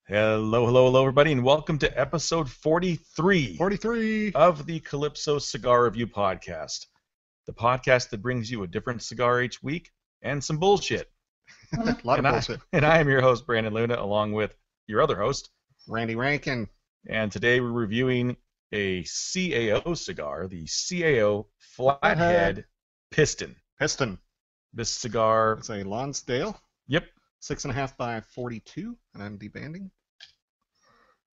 Hello, everybody, and welcome to episode 43 of the Calypso Cigar Review Podcast, the podcast that brings you a different cigar each week and some bullshit. A lot of bullshit. I am your host, Brandon Luna, along with your other host, Randy Rankin. And today we're reviewing a CAO cigar, the CAO Flathead Piston. This cigar... It's a Lonsdale. Yep. 6.5 by 42, and I'm debanding.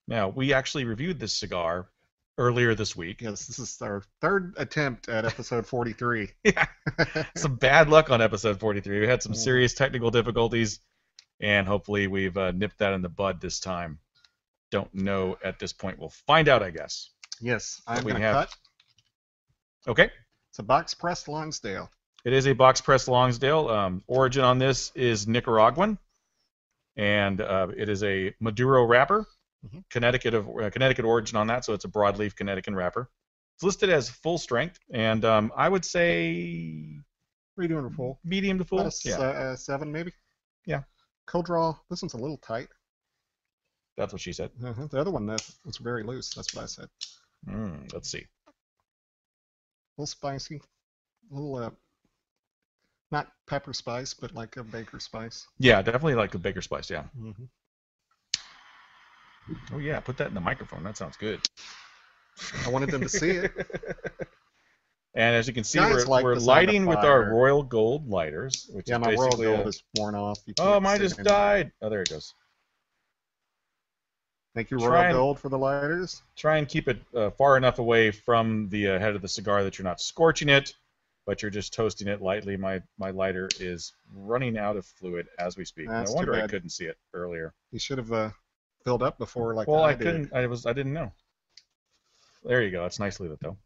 Now, we actually reviewed this cigar earlier this week. Yes, this is our third attempt at episode 43. Yeah, some bad luck on episode 43. We had some serious technical difficulties, and hopefully we've nipped that in the bud this time. Don't know at this point. We'll find out, I guess. Yes, I'm going to cut. Okay. It's a box-pressed Lonsdale. It is a box-pressed Lonsdale. Origin on this is Nicaraguan, and it is a Maduro wrapper. Connecticut origin on that, so it's a broadleaf Connecticut wrapper. It's listed as full strength, and I would say... What are you doing for full? Medium to full. About 7, maybe? Yeah. Cold draw. This one's a little tight. That's what she said. The other one was very loose. That's what I said. Let's see. A little spicy. A little... not pepper spice, but like a baker spice. Yeah, definitely like a baker spice, yeah. Oh, yeah, put that in the microphone. That sounds good. I wanted them to see it. And as you can see, we're lighting with our Royal Gold lighters. Which is my Royal Gold is worn off. Oh, mine just died. Oh, there it goes. Thank you, Royal Gold, for the lighters. Try and keep it far enough away from the head of the cigar that you're not scorching it, but you're just toasting it lightly. My lighter is running out of fluid as we speak. No wonder I couldn't see it earlier. You should have filled up before, like I couldn't. I didn't know. There you go. It's nicely lit, though.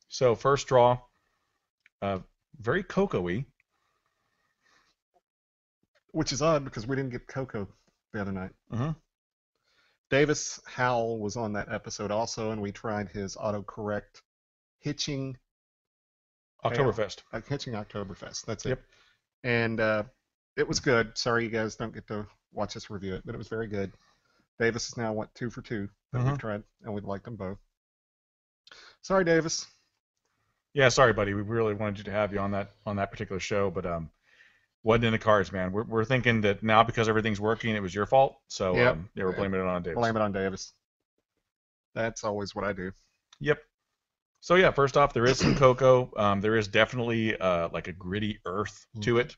So first draw, very cocoa-y. Which is odd because we didn't get cocoa the other night. Davis Howell was on that episode also, and we tried his autocorrect hitching Oktoberfest. Hitching Oktoberfest. That's it. Yep. And it was good. Sorry you guys don't get to watch us review it, but it was very good. Davis is now 2 for 2 that we've tried, and we liked them both. Sorry, Davis. Yeah, sorry, buddy. We really wanted you to have you on that particular show, but wasn't in the cards, man. We're thinking that now because everything's working, it was your fault. So we're blaming it on Davis. Blame it on Davis. That's always what I do. Yep. So yeah, first off, there is some cocoa. There is definitely like a gritty earth to it,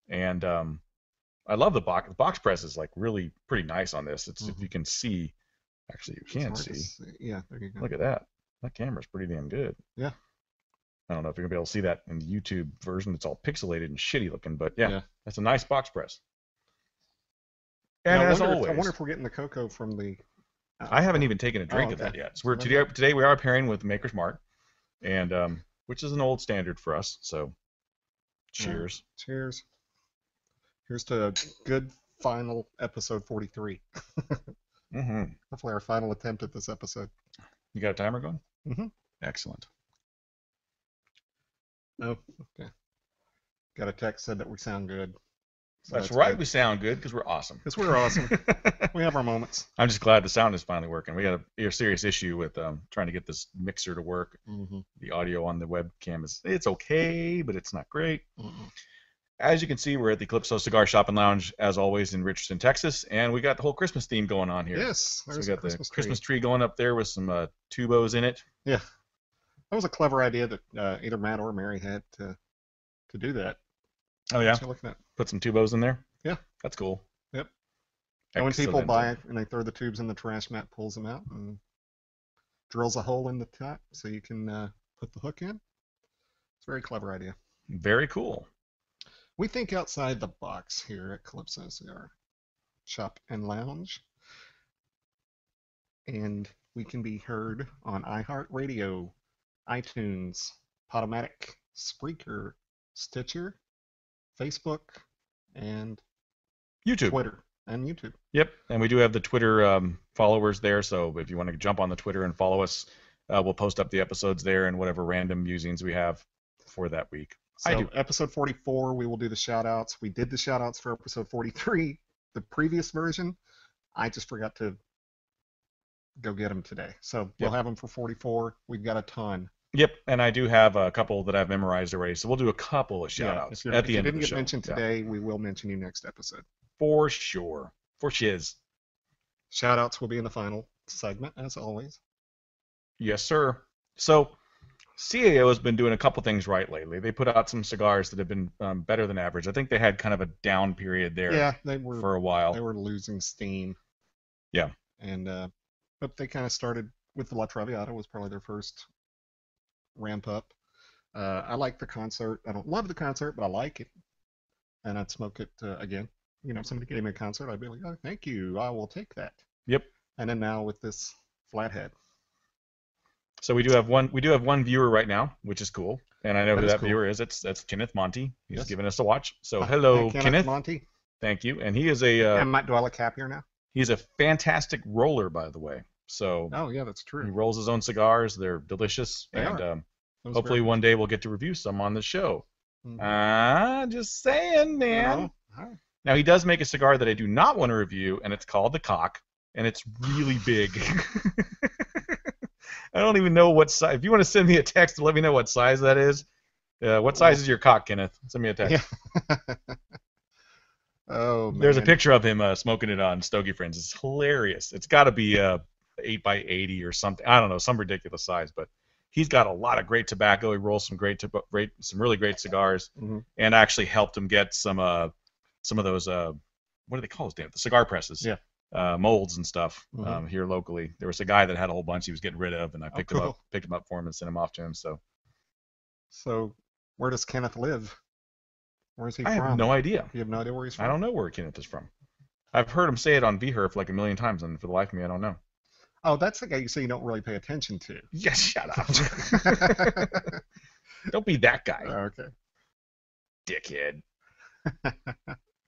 and I love the box. The box press is like really pretty nice on this. It's if you can see, actually you can see. Yeah, there you go. Look at that. That camera's pretty damn good. Yeah. I don't know if you're gonna be able to see that in the YouTube version. It's all pixelated and shitty looking, but yeah. That's a nice box press. And as always, I wonder if we're getting the cocoa from the. I haven't even taken a drink of that yet. So today we are pairing with Maker's Mark, and which is an old standard for us. So, cheers. Cheers. Here's to a good final episode 43. Hopefully our final attempt at this episode. You got a timer going? Excellent. Oh, okay. Got a text said that we sound good. So that's right, good. We sound good because we're awesome. Because we're awesome. We have our moments. I'm just glad the sound is finally working. We got a serious issue with trying to get this mixer to work. The audio on the webcam it's okay, but it's not great. As you can see, we're at the Calypso Cigar Shop and Lounge, as always, in Richardson, Texas, and we got the whole Christmas theme going on here. Yes, so we got the Christmas tree going up there with some tubos in it. Yeah, that was a clever idea that either Matt or Mary had to do that. Oh yeah, looking at. Put some tubos in there. Yeah, that's cool. Yep. And when people buy it and they throw the tubes in the trash, Matt pulls them out and drills a hole in the top so you can put the hook in. It's a very clever idea. Very cool. We think outside the box here at Calypso Cigar Shop and Lounge. And we can be heard on iHeartRadio, iTunes, Podomatic, Spreaker, Stitcher, Facebook, and YouTube. Twitter and YouTube. Yep, and we do have the Twitter followers there, so if you want to jump on the Twitter and follow us, we'll post up the episodes there and whatever random musings we have for that week. So I do. episode 44, we will do the shout outs. We did the shout outs for episode 43, the previous version. I just forgot to go get them today. So we'll have them for 44. We've got a ton. Yep, and I do have a couple that I've memorized already, so we'll do a couple of shout outs at the end of the show. If you didn't get mentioned today, we will mention you next episode. For sure. For shiz. Shout outs will be in the final segment, as always. Yes, sir. So, CAO has been doing a couple things right lately. They put out some cigars that have been better than average. I think they had kind of a down period there they were, for a while. They were losing steam. Yeah. And but they kind of started with the La Traviata was probably their first ramp up. I like the concert. I don't love the concert, but I like it. And I'd smoke it again. You know, if somebody gave me a concert, I'd be like, oh, thank you. I will take that. Yep. And then now with this Flathead. So we do have one viewer right now, which is cool. And I know who that cool. viewer is. That's Kenneth Monty. He's Yes. giving us a watch. So hello, Kenneth. Monty. Thank you. And he is a Do I look happier now? he's a fantastic roller, by the way. So Oh yeah, that's he true. rolls his own cigars. They're delicious. They and are. hopefully one day we'll get to review some on the show. Mhm. Just saying, man. You know? All right. Now, he does make a cigar that I do not want to review, and it's called the Cock, and it's really big. I don't even know what size. If you want to send me a text to let me know what size that is, what size is your cock, Kenneth? Send me a text. Yeah. Oh, man. There's a picture of him smoking it on Stogie Friends. It's hilarious. It's got to be 8 by 80 or something. I don't know, some ridiculous size, but he's got a lot of great tobacco. He rolls some some really great cigars, and actually helped him get some of those what do they call those? The cigar presses. Yeah. Molds and stuff here locally. There was a guy that had a whole bunch he was getting rid of, and I picked him up for him and sent him off to him. So where does Kenneth live? Where's he I from? have no idea. You have no idea where he's from? I don't know where Kenneth is from. I've heard him say it on VHerf like a million times, and for the life of me, I don't know. Oh, that's the guy you say you don't really pay attention to. Yes, shut up. Don't be that guy. Okay. Dickhead.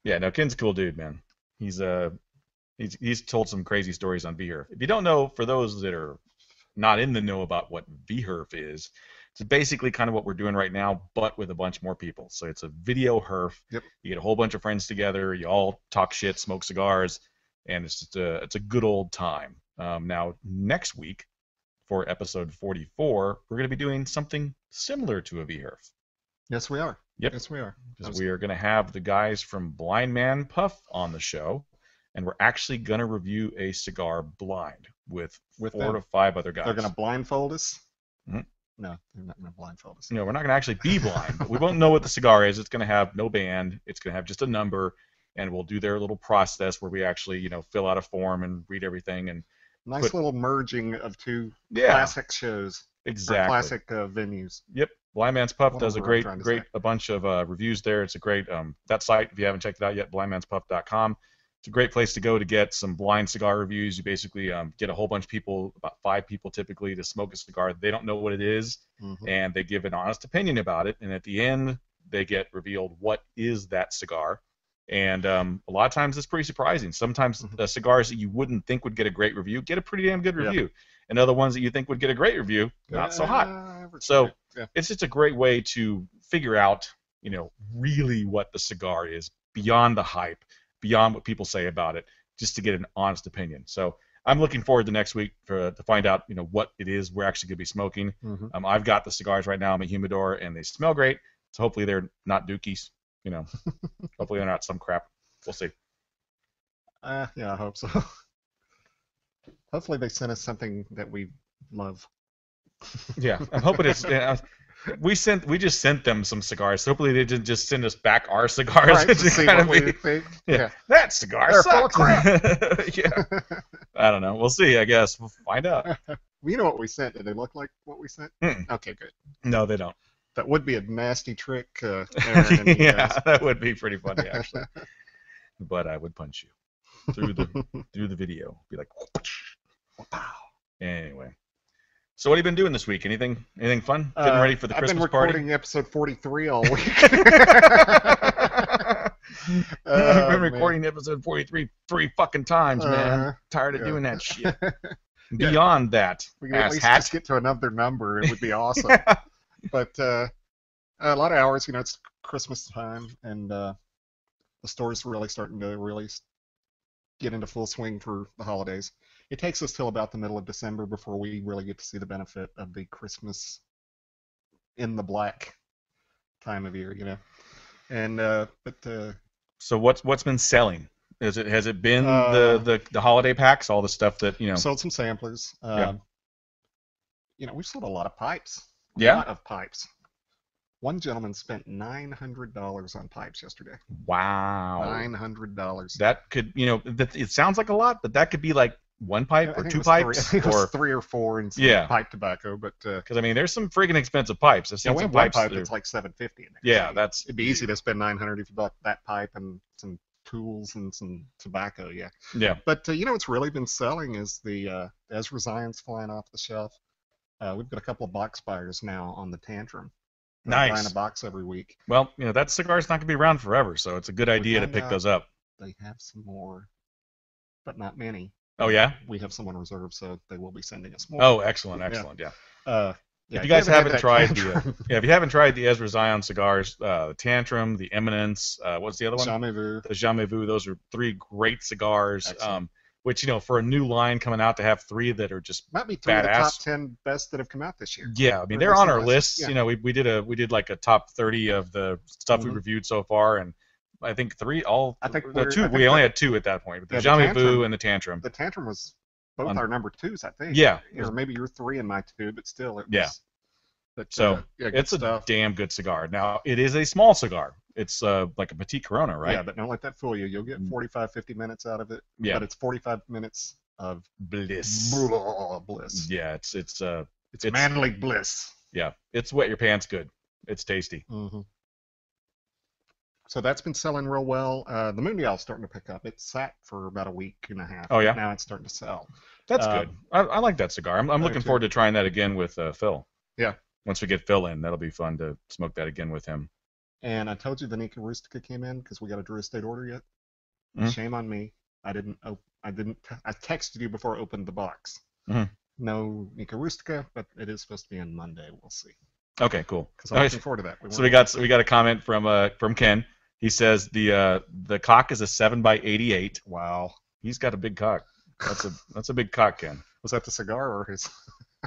Yeah, no, Ken's a cool dude, man. He's told some crazy stories on VHerf. If you don't know, for those that are not in the know about what VHerf is, it's basically kind of what we're doing right now, but with a bunch more people. So it's a video herf. Yep. You get a whole bunch of friends together. You all talk shit, smoke cigars, and it's a good old time. Now, next week, for episode 44, we're going to be doing something similar to a VHerf. Yes, we are. Yep. Yes, we are. Because we are going to have the guys from Blind Man Puff on the show, and we're actually going to review a cigar blind with 4 to 5 other guys. They're going to blindfold us? Mhm. No, they're not going to blindfold us. No, we're not going to actually be blind, but we won't know what the cigar is. It's going to have no band. It's going to have just a number, and we'll do their little process where we actually, fill out a form and read everything. And nice little merging of two classic shows. Exactly. Classic venues. Yep. Blind Man's Puff does a a bunch of reviews there. It's a great that site, if you haven't checked it out yet, blindmanspuff.com. It's a great place to go to get some blind cigar reviews. You basically get a whole bunch of people, about 5 people typically, to smoke a cigar. They don't know what it is, and they give an honest opinion about it. And at the end, they get revealed what is that cigar. And a lot of times it's pretty surprising. Sometimes cigars that you wouldn't think would get a great review get a pretty damn good review. Yep. And other ones that you think would get a great review, not so hot. So it's just a great way to figure out, really what the cigar is beyond the hype, beyond what people say about it, just to get an honest opinion. So I'm looking forward to next week to find out, what it is we're actually going to be smoking. I've got the cigars right now in my humidor, and they smell great. So hopefully they're not dookies. Hopefully they're not some crap. We'll see. Yeah, I hope so. Hopefully they sent us something that we love. Yeah, I'm hoping it's. We just sent them some cigars. So hopefully they didn't just send us back our cigars. Right, to see what we think. Yeah, that cigar They're sucks. full of crap. Yeah, I don't know. We'll see. I guess we'll find out. Well, you know what we sent? Did they look like what we sent? Okay, good. No, they don't. That would be a nasty trick. Aaron and yeah, that would be pretty funny actually. But I would punch you through the video. Be like, wow. Anyway. So what have you been doing this week? Anything fun? Getting ready for the Christmas party? I've been recording episode 43 all week. I've been recording episode 43 3 fucking times, man. Tired of doing that shit. Beyond that, we can at least just get to another number. It would be awesome. But A lot of hours. It's Christmas time, and the store's really starting to get into full swing for the holidays. It takes us till about the middle of December before we really get to see the benefit of the Christmas in the black time of year. And So what's been selling? Has it been Uh, the holiday packs, all the stuff that sold some samplers. Yeah. We've sold a lot of pipes. A Yeah. lot of pipes. One gentleman spent $900 on pipes yesterday. Wow. $900. That could it sounds like a lot, but that could be like one pipe I or think two it was three. I pipes think it was or 3 or 4 and some Yeah. pipe tobacco, but because there's some friggin' expensive pipes. I've seen we some have one pipes. pipe that are- that's like $750 in there. Yeah, So it'd be easy to spend $900 if you bought that pipe and some tools and some tobacco. Yeah. Yeah. But what's really been selling is the Ezra Zion's flying off the shelf. We've got a couple of box buyers now on the Tantrum. They're buying Nice. a box every week. Well, that cigar's not gonna be around forever, so it's a good idea to found pick out- those up. They have some more, but not many. Oh yeah. We have some on reserve, so they will be sending us more. Oh, excellent, excellent. Yeah. Yeah, If you guys had haven't that tried Tantrum, if you haven't tried the Ezra Zion cigars, the Tantrum, the Eminence, what's the other one? Jamais Vu. The Jamais Vu. Those are 3 great cigars. Excellent. Which for a new line coming out to have 3 that are just Might be 3 of the top badass. 10 best that have come out this year. Yeah, I mean Or they're best on of our the lists. list. Yeah. We did like a top 30 of the stuff we Mhm. reviewed so far, and I think 3 all. I think no, we're- 2. I think We only that- had 2 at that point. But the Yeah, the Jamais Vu Tantrum- and the Tantrum. The Tantrum was both On- our number 2s, I think. Yeah. Or maybe you're 3 and my 2, but still, it was. Yeah. But, So yeah, good it's stuff. a damn good cigar. Now it is a small cigar. It's like a petite Corona, right? Yeah, but don't let that fool you. You'll get 45, 50 minutes out of it. Yeah. But it's 45 minutes of Bliss. bliss. Yeah, it's It's it's- manly bliss. yeah, it's wet your pants good. It's tasty. Mm-hmm. So that's been selling real well. The Mundial's starting to pick up. It sat for about a week and a half. Oh, yeah? But now it's starting to sell. That's good. I like that cigar. I'm looking too. forward to trying that again with Phil. Yeah. Once we get Phil in, that'll be fun to smoke that again with him. And I told you the Nica Rustica came in because we got a Drew Estate order yet. Mhm. Shame on me. I texted you before I opened the box. Mhm. No Nica Rustica, but it is supposed to be on Monday. We'll see. Okay, cool. Because I'm looking forward to that. So we got a comment from Ken. He says the cock is a 7x88. Wow. He's got a big cock. That's a big cock, Ken. Was that the cigar or his?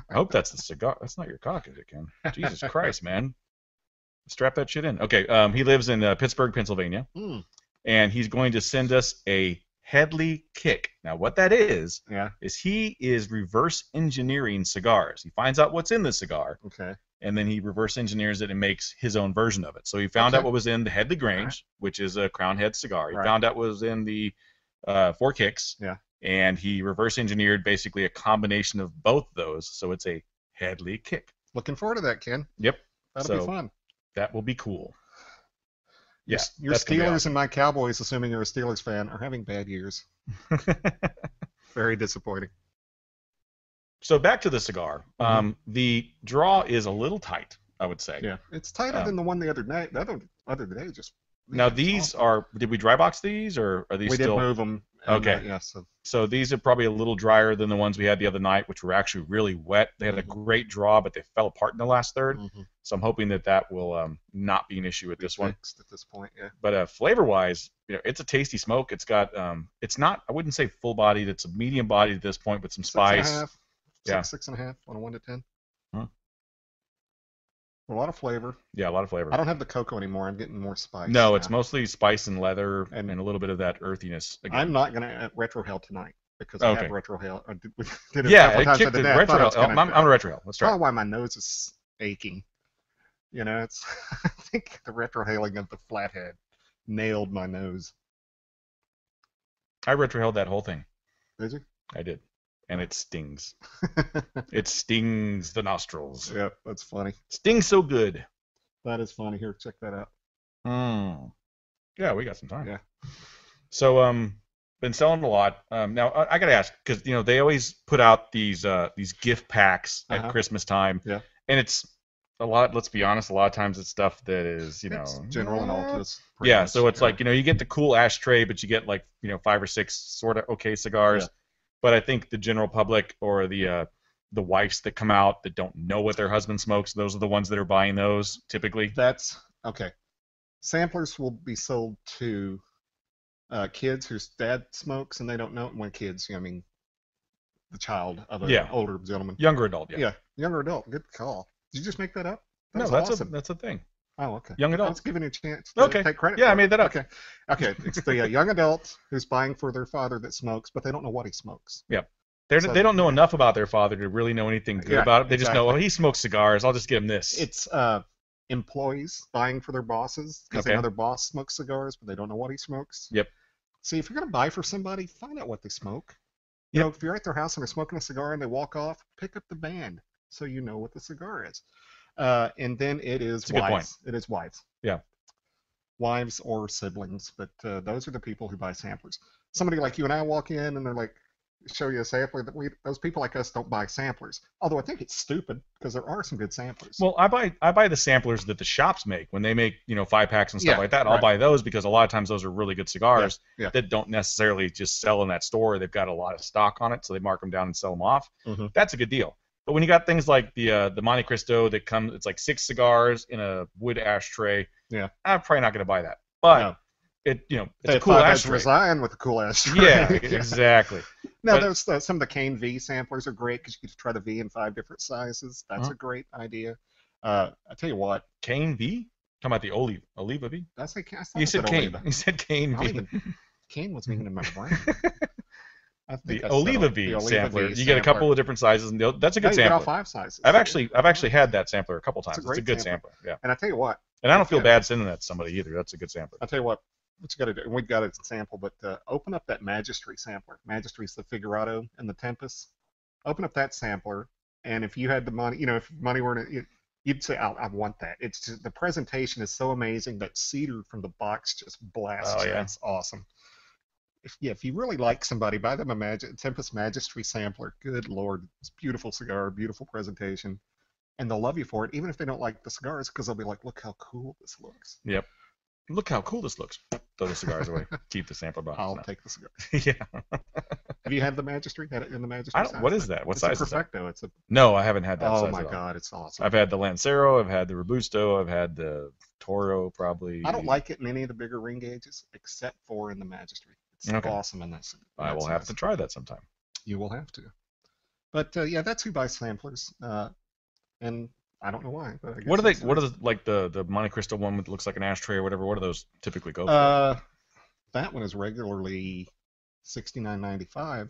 I hope that's the cigar. That's not your cock, is it, Ken? Jesus Christ, man. Strap that shit in. Okay, he lives in Pittsburgh, Pennsylvania, Mm. and he's going to send us a Headley Kick. Now, what that is Yeah. he is reverse engineering cigars. He finds out what's in the cigar, Okay. and then he reverse engineers it and makes his own version of it. So he found Okay. out what was in the Headley Grange, which is a Crown Head cigar. He Right. found out what was in the Four Kicks, Yeah. and he reverse engineered basically a combination of both those. So it's a Headley Kick. Looking forward to that, Ken. Yep. That'll be So- fun. That will be cool. Yeah, Your that's gonna be Steelers awesome. and my Cowboys, assuming you're a Steelers fan, are having bad years. Very disappointing. So back to the cigar. The draw is a little tight, I would say. Yeah, it's tighter than the one the other night. The other day, just Now it's these awful. are. Did we dry box these, or are these we still? did move them. Okay. Yeah. So So these are probably a little drier than the ones we had the other night, which were actually really wet. They had a great draw, but they fell apart in the last third. So I'm hoping that will not be an issue with this one. fixed at this point. Yeah. But flavor-wise, it's a tasty smoke. It's got it's not. I wouldn't say full-bodied. It's a medium body at this point, with some spice. 6.5. Yeah. 6.5 on a 1 to 10. Huh. A lot of flavor. Yeah, a lot of flavor. I don't have the cocoa anymore. I'm getting more spice. No, now. it's mostly spice and leather And- and a little bit of that earthiness. Again. I'm not gonna retro hell tonight because I Okay. have retro hell. I did, we did it a Yeah, couple it times kicked the it. day. I Retro thought it was hell. gonna- I'm a retro hell. Let's try. Probably why my nose is aching. It's I think the retrohaling of the flathead nailed my nose. I retro held that whole thing. Did you? I did, and it stings. It stings the nostrils. Yep, that's funny. Stings so good. That is funny. Here, check that out. Yeah, we got some time. Yeah. So been selling a lot. Now I gotta ask, because they always put out these gift packs at Christmas time. Yeah. And it's a lot. Let's be honest. A lot of times it's stuff that is It's General and Altus. pretty Yeah. much. So it's like you get the cool ashtray, but you get like 5 or 6 sort of okay cigars. Yeah. But I think the general public or the the wives that come out that don't know what their husband smokes. Those are the ones that are buying those typically. That's okay. Samplers will be sold to kids whose dad smokes and they don't know it. When kids, I mean, the child of an older gentleman. Younger adult, Yeah, younger adult. Good call. Did you just make that up? No, that's awesome. That's a thing. Oh, okay. Young adult. I was giving you a chance to take credit. Yeah, I made that up. Okay. It's the young adult who's buying for their father that smokes, but they don't know what he smokes. Yeah. They don't know enough about their father to really know anything good about it. They just know, oh, he smokes cigars. I'll just give him this. It's employees buying for their bosses because they know their boss smokes cigars, but they don't know what he smokes. Yep. See, if you're going to buy for somebody, find out what they smoke. You know, if you're at their house and they're smoking a cigar and they walk off, pick up the band so you know what the cigar is. And then it is wives. It is wives. Yeah. Wives or siblings, but those are the people who buy samplers. Somebody like you and I walk in and they're like, show you a sampler. Those people like us don't buy samplers. Although I think it's stupid because there are some good samplers. Well, I buy the samplers that the shops make when they make 5-packs and stuff like that. I'll buy those because a lot of times those are really good cigars that don't necessarily just sell in that store. They've got a lot of stock on it, so they mark them down and sell them off. That's a good deal. But when you got things like the Monte Cristo that comes, it's like 6 cigars in a wood ashtray. Yeah, I'm probably not going to buy that. But it's a cool ashtray. Resign with a cool ashtray. Yeah, exactly. Now, some of the Cane V samplers are great because you get to try the V in 5 different sizes. That's a great idea. I tell you what. Cane V? Talking about the Oliva V? You said Cane. You said Cane V. Cane wasn't even in my brain. The Oliva V sampler. You get a couple of different sizes, and that's a good sampler. You get all 5 sizes. I've actually had that sampler a couple times. It's a good sampler. Yeah. And I tell you what. And I don't feel bad sending that to somebody either. That's a good sampler. I tell you what you got to do. And we've got a sample, but open up that Magistry sampler. Magistry's the Figurado and the Tempest. Open up that sampler, and if you had the money, if money were in it, you'd say, I want that. It's just, the presentation is so amazing. That cedar from the box just blasts. Oh, yeah. It's awesome. If you really like somebody, buy them a Tempest Magistry sampler. Good Lord. It's a beautiful cigar, beautiful presentation. And they'll love you for it, even if they don't like the cigars, because they'll be like, look how cool this looks. Yep. Look how cool this looks. Throw the cigars away. Keep the sampler box. I'll take the cigar. Yeah. Have you had the Magistry? Had it in the Magistry size? What is that? What size is that? Perfecto. It's a... No, I haven't had that size. Oh, my God. It's awesome. I've had the Lancero. I've had the Robusto. I've had the Toro, probably. I don't like it in any of the bigger ring gauges, except for in the Magistry. It's awesome in this. I will have to try that sometime. You will have to. But, yeah, that's who buys samplers. And I don't know why. But I guess what are like the Monte Cristo one that looks like an ashtray or whatever? What do those typically go for? That one is regularly $69.95.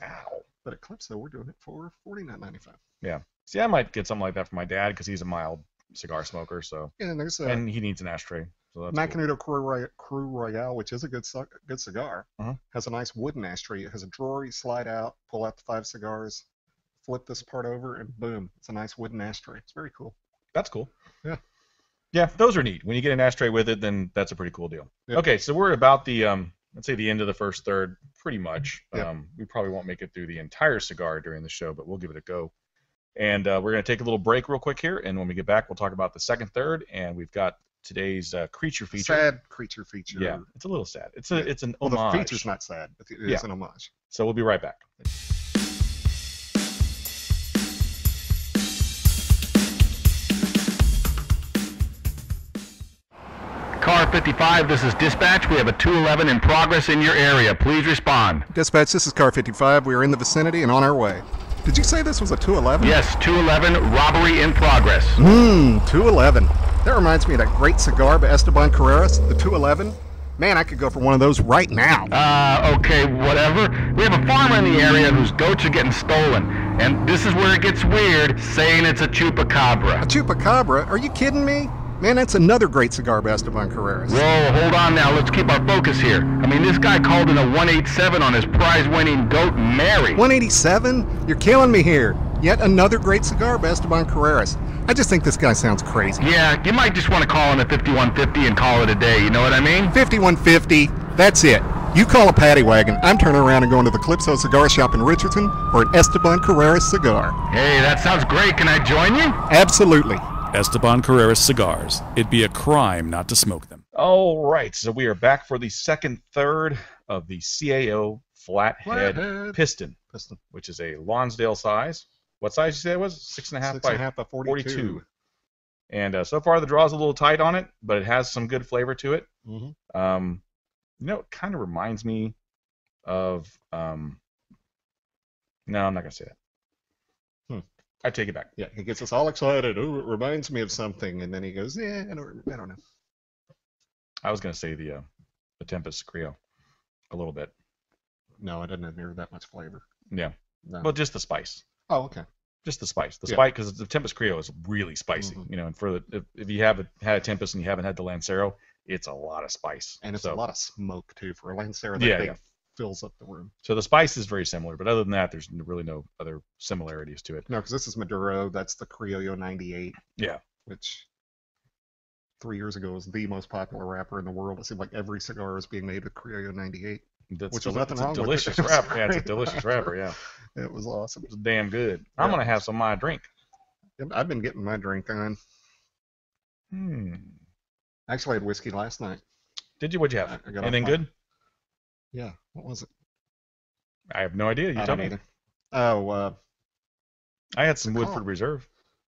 But at Calypso, we're doing it for $49.95. Yeah. See, I might get something like that for my dad because he's a mild cigar smoker. So. Yeah, and he needs an ashtray. So that's Macanudo cool. Crew Royale, which is a good cigar, has a nice wooden ashtray. It has a drawer you slide out, pull out the 5 cigars, flip this part over, and boom, it's a nice wooden ashtray. It's very cool. That's cool. Yeah. Yeah, those are neat. When you get an ashtray with it, then that's a pretty cool deal. Yep. Okay, so we're about the let's say the end of the first third, pretty much. Yep. We probably won't make it through the entire cigar during the show, but we'll give it a go. And we're going to take a little break real quick here, and when we get back, we'll talk about the second third, and we've got today's creature feature. Sad creature feature. Yeah, it's a little sad. It's an homage. The feature's not sad, but it is an homage. So we'll be right back. Car 55, this is dispatch. We have a 211 in progress in your area. Please respond. Dispatch, this is Car 55. We are in the vicinity and on our way. Did you say this was a 211? Yes, 211, robbery in progress. 211. That reminds me of that great cigar by Esteban Carreras, the 211. Man, I could go for one of those right now. Okay, whatever. We have a farmer in the area whose goats are getting stolen. And this is where it gets weird, saying it's a chupacabra. A chupacabra? Are you kidding me? Man, that's another great cigar by Esteban Carreras. Whoa, hold on now. Let's keep our focus here. I mean, this guy called in a 187 on his prize-winning goat, Mary. 187? You're killing me here. Yet another great cigar by Esteban Carreras. I just think this guy sounds crazy. Yeah, you might just want to call in a 5150 and call it a day, you know what I mean? 5150, that's it. You call a paddy wagon, I'm turning around and going to the Calypso Cigar Shop in Richardson for an Esteban Carreras cigar. Hey, that sounds great. Can I join you? Absolutely. Esteban Carreras cigars. It'd be a crime not to smoke them. All right, so we are back for the second third of the CAO Flathead Piston, which is a Lonsdale size. What size you say it was? 6.5 by 6.5 by 42. And so far the draw's a little tight on it, but it has some good flavor to it. Mm-hmm. It kind of reminds me of. No, I'm not gonna say that. I take it back. Yeah, he gets us all excited. Oh, it reminds me of something, and then he goes, "Yeah, I don't know." I was gonna say the Tempest Creo, a little bit. No, it doesn't have near that much flavor. Yeah. No. Well, just the spice. Oh, okay. Just the spice. The spice, because the Tempest Creo is really spicy. Mm-hmm. And for if you haven't had a Tempest and you haven't had the Lancero, it's a lot of spice. And it's a lot of smoke too for a Lancero. That fills up the room. So the spice is very similar, but other than that, there's really no other similarities to it. No, because this is Maduro. That's the Criollo 98. Yeah. Which 3 years ago was the most popular wrapper in the world. It seemed like every cigar was being made with Criollo 98. Which is nothing wrong with it. Delicious wrapper. Yeah, it's a delicious wrapper. Yeah. It was awesome. It was damn good. I'm gonna have some of my drink. I've been getting my drink on. Actually, I had whiskey last night. Did you? What'd you have? Anything good? Yeah. What was it? I have no idea. You tell me. Oh, I had some Woodford Reserve.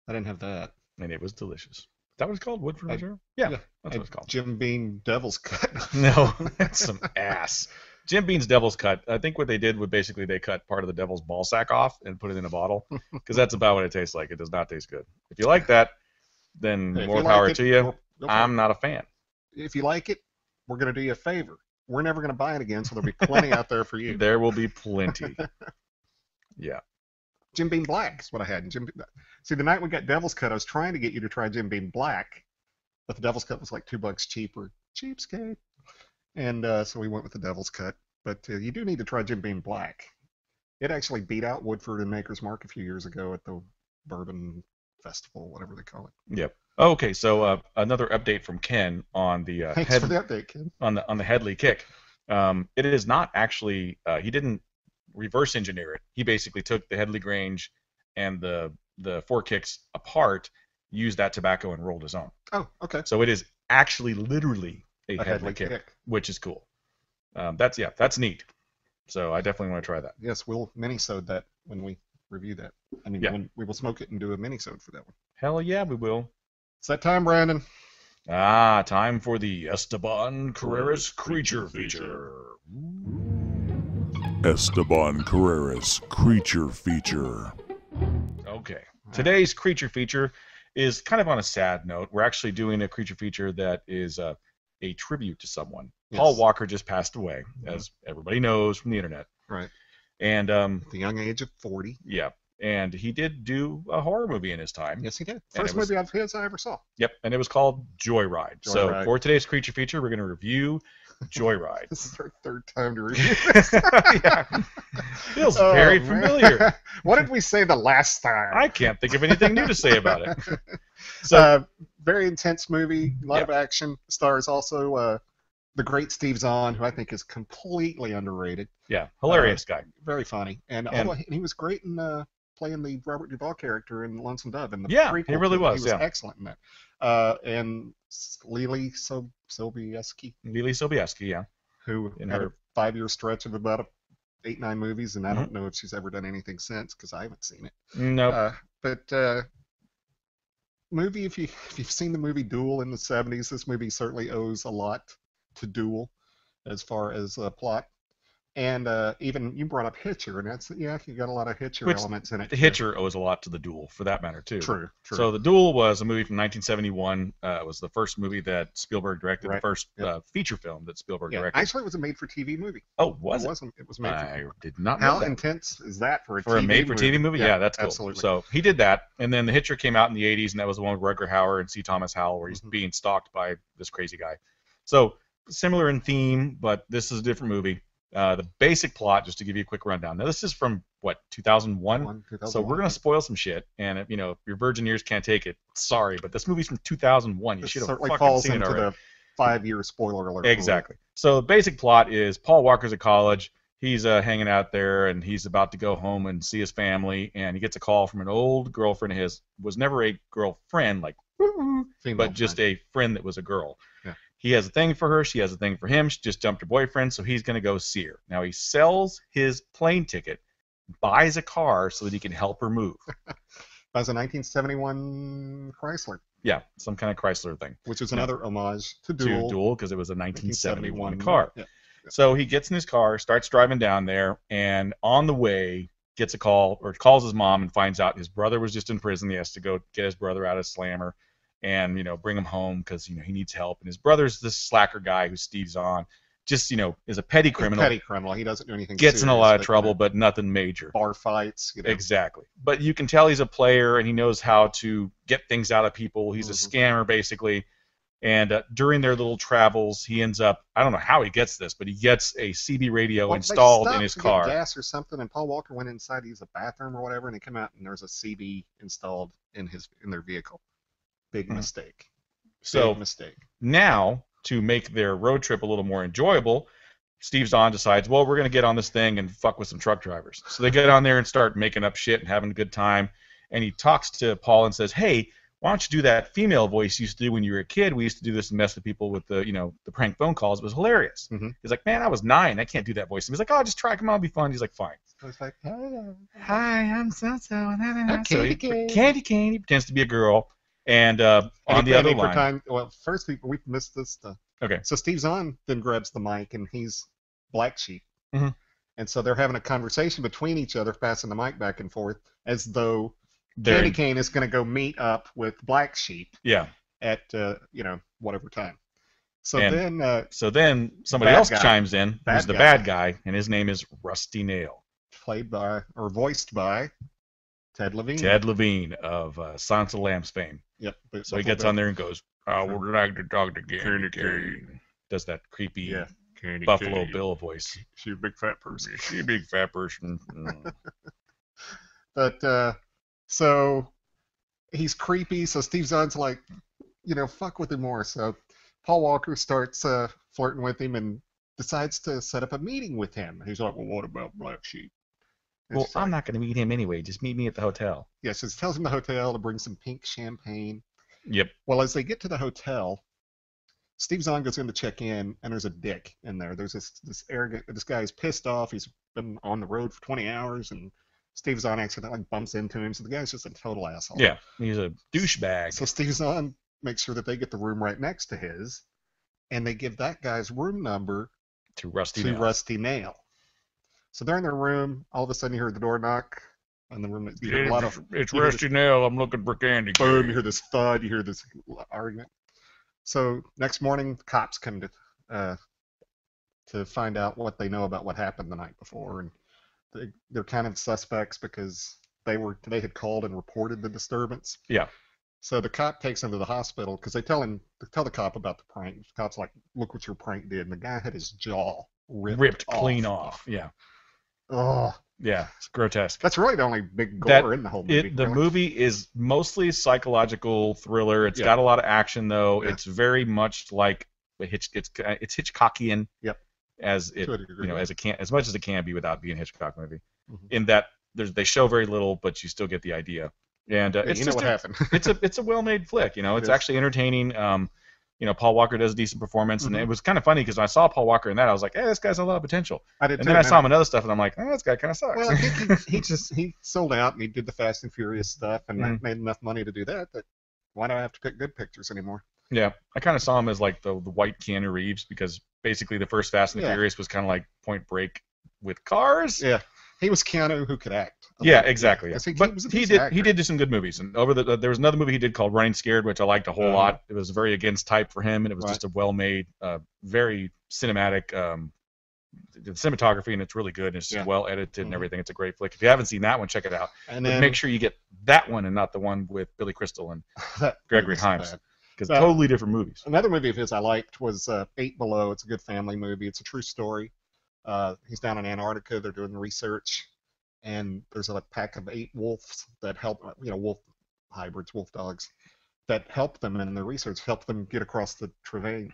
I didn't have that. And it was delicious. Is that what it's called? Woodford Reserve? Yeah. That's what it's called. Jim Beam Devil's Cut. No, that's some ass. Jim Beam's Devil's Cut. I think what they did was basically they cut part of the devil's ball sack off and put it in a bottle, because that's about what it tastes like. It does not taste good. If you like that, then more power to you. I'm not a fan. If you like it, we're going to do you a favor. We're never going to buy it again, so there'll be plenty out there for you. There will be plenty. Yeah. Jim Beam Black is what I had. See, the night we got Devil's Cut, I was trying to get you to try Jim Beam Black, but the Devil's Cut was like $2 cheaper. Cheapskate. And so we went with the Devil's Cut. But you do need to try Jim Beam Black. It actually beat out Woodford and Maker's Mark a few years ago at the Bourbon Festival, whatever they call it. Yep. Okay, so another update from Ken on the Thanks for the update, Ken. On the Headley kick. It is not actually he didn't reverse engineer it. He basically took the Headley Grange and the 4 kicks apart, used that tobacco and rolled his own. Oh, okay. So it is actually literally a Headley kick, which is cool. That's neat. So I definitely want to try that. Yes, we'll mini-sode that when we review that. I mean, when we will smoke it and do a mini-sode for that one. Hell yeah, we will. It's that time, Brandon. Time for the Esteban Carreras Creature Feature. Esteban Carreras Creature Feature. Okay. Today's Creature Feature is kind of on a sad note. We're actually doing a Creature Feature that is a tribute to someone. Yes. Paul Walker just passed away, as everybody knows from the internet. Right. And at the young age of 40. Yeah. And he did do a horror movie in his time. Yes, he did. First movie of his I ever saw. Yep, and it was called Joyride. So for today's Creature Feature, we're going to review Joyride. This is our third time to review this. Yeah. Feels very familiar. What did we say the last time? I can't think of anything new to say about it. So, very intense movie, a lot of action. Stars also the great Steve Zahn, who I think is completely underrated. Yeah, hilarious guy. Very funny. And he was great in playing the Robert Duvall character in Lonesome Dove. And he really was. He was excellent in that. And Lily Sobieski. Lily Sobieski, yeah. Who had a 5-year stretch of about 8-9 movies, and I don't know if she's ever done anything since because I haven't seen it. No. But movie, if you've seen the movie Duel in the 70s, this movie certainly owes a lot to Duel as far as plot. And even you brought up Hitcher, and that's you got a lot of Hitcher elements in it. The Hitcher owes a lot to the Duel, for that matter, too. True. So the Duel was a movie from 1971. It was the first movie that Spielberg directed, the first feature film that Spielberg directed. Actually, it was a made-for-TV movie. Oh, was it? It wasn't. It was made. I did not know How that. intense is that for a for TV a made-for-TV movie? Yeah, that's cool. Absolutely. So he did that, and then the Hitcher came out in the 80s, and that was the one with Rutger Hauer and C. Thomas Howell, where he's being stalked by this crazy guy. So similar in theme, but this is a different movie. The basic plot, just to give you a quick rundown. Now, this is from, 2001? So we're going to spoil some shit. And, if your virgin ears can't take it, sorry, but this movie's from 2001. You should have fucking seen it already. The 5-year spoiler alert. Exactly. So the basic plot is Paul Walker's at college. He's hanging out there, and he's about to go home and see his family. And he gets a call from an old girlfriend of his. Was never a girlfriend, like, but just a friend that was a girl. Yeah. He has a thing for her. She has a thing for him. She just dumped her boyfriend, so he's going to go see her. Now, he sells his plane ticket buys a car so that he can help her move. That was a 1971 Chrysler. Yeah, some kind of Chrysler thing. Which is another homage to Duel. To Duel, because it was a 1971 car. Yeah. So he gets in his car, starts driving down there, and on the way gets a call, or calls his mom and finds out his brother was just in prison. He has to go get his brother out of Slammer and, bring him home because, he needs help. And his brother's this slacker guy who Steve's on. Just, is a petty criminal. Petty criminal. He doesn't do anything Gets serious, in a lot of trouble, but nothing major. Bar fights. Exactly. But you can tell he's a player, and he knows how to get things out of people. He's a scammer, basically. And during their little travels, he ends up, I don't know how he gets this, but he gets a CB radio installed in his car. Get gas or something, and Paul Walker went inside to use a bathroom or whatever, and he came out, and there's a CB installed in their vehicle. Big mistake. So Big mistake. Now, to make their road trip a little more enjoyable, Steve Zahn decides, well, we're going to get on this thing and fuck with some truck drivers. So they get on there and start making up shit and having a good time. And he talks to Paul and says, hey, why don't you do that female voice you used to do when you were a kid? We used to do this and mess with people with the, the prank phone calls. It was hilarious. He's like, man, I was 9. I can't do that voice. And he's like, oh, just try. Come on, it'll be fun. He's like, fine. So it's like, hello. Hi, I'm so-so. I'm Candy Cane. Candy Cane. He pretends to be a girl. And on the other line. Well, first we missed this stuff. Okay. So Steve Zahn then grabs the mic, and he's Black Sheep. Mm-hmm. And so they're having a conversation between each other, passing the mic back and forth, as though Candy Cane is going to go meet up with Black Sheep. Yeah. At whatever time. So then somebody else chimes in, who's the bad guy, and his name is Rusty Nail. Played by, or voiced by, Ted Levine. Ted Levine of Silence of the Lambs fame. Yep. So he gets on there and goes, I would like to talk to Candy Cane. Does that creepy Buffalo Bill voice. She's a big fat person. She's a big fat person. But, so he's creepy, so Steve Zahn's like, fuck with him more. So Paul Walker starts flirting with him and decides to set up a meeting with him. He's like, well, what about Black Sheep? Well, I'm not going to meet him anyway. Just meet me at the hotel. Yeah, so he tells him the hotel to bring some pink champagne. Yep. Well, as they get to the hotel, Steve Zahn goes in to check in, and there's a dick in there. There's this arrogant, this guy's pissed off. He's been on the road for 20 hours, and Steve Zahn accidentally bumps into him, so the guy's just a total asshole. Yeah, he's a douchebag. So Steve Zahn makes sure that they get the room right next to his, and they give that guy's room number to Rusty Nail. So they're in their room. All of a sudden, you hear the door knock on the room. You hear a lot of, it's Rusty Nail. I'm looking for Candy Cane. Boom! You hear this thud. You hear this argument. So next morning, the cops come to find out what they know about what happened the night before, and they're kind of suspects because they had called and reported the disturbance. Yeah. So the cop takes him to the hospital because they tell the cop about the prank. The cop's like, "Look what your prank did," and the guy had his jaw ripped clean off. Yeah. Oh. Yeah, it's grotesque. That's really the only big gore in the whole movie. The movie is mostly psychological thriller. It's got a lot of action though. Yeah. It's very much like it's Hitchcockian. Yep. As it as much as it can be without being a Hitchcock movie. Mm-hmm. In that they show very little, but you still get the idea. And it's what happened. it's a well-made flick. It's actually entertaining. Paul Walker does a decent performance, and it was kind of funny because when I saw Paul Walker in that, I was like, "Hey, this guy's a lot of potential." I did too, then I saw him in other stuff, and I'm like, "Oh, this guy kind of sucks." Well, I think he sold out and he did the Fast and Furious stuff and made enough money to do that. But why do I have to pick good pictures anymore? Yeah, I kind of saw him as like the white Keanu Reeves because basically the first Fast and Furious was kind of like Point Break with cars. Yeah. He was Keanu who could act. Yeah, exactly. Yeah. But he did do some good movies. And there was another movie he did called Running Scared, which I liked a whole lot. It was very against type for him, and it was just a well-made, very cinematic. The cinematography and it's really good. And it's just well edited and everything. It's a great flick. If you haven't seen that one, check it out. And then make sure you get that one and not the one with Billy Crystal and Gregory Hines, because totally different movies. Another movie of his I liked was 8 Below. It's a good family movie. It's a true story. He's down in Antarctica. They're doing research, and there's a pack of 8 wolves that help, wolf hybrids, wolf dogs, that help them in their research, help them get across the terrain,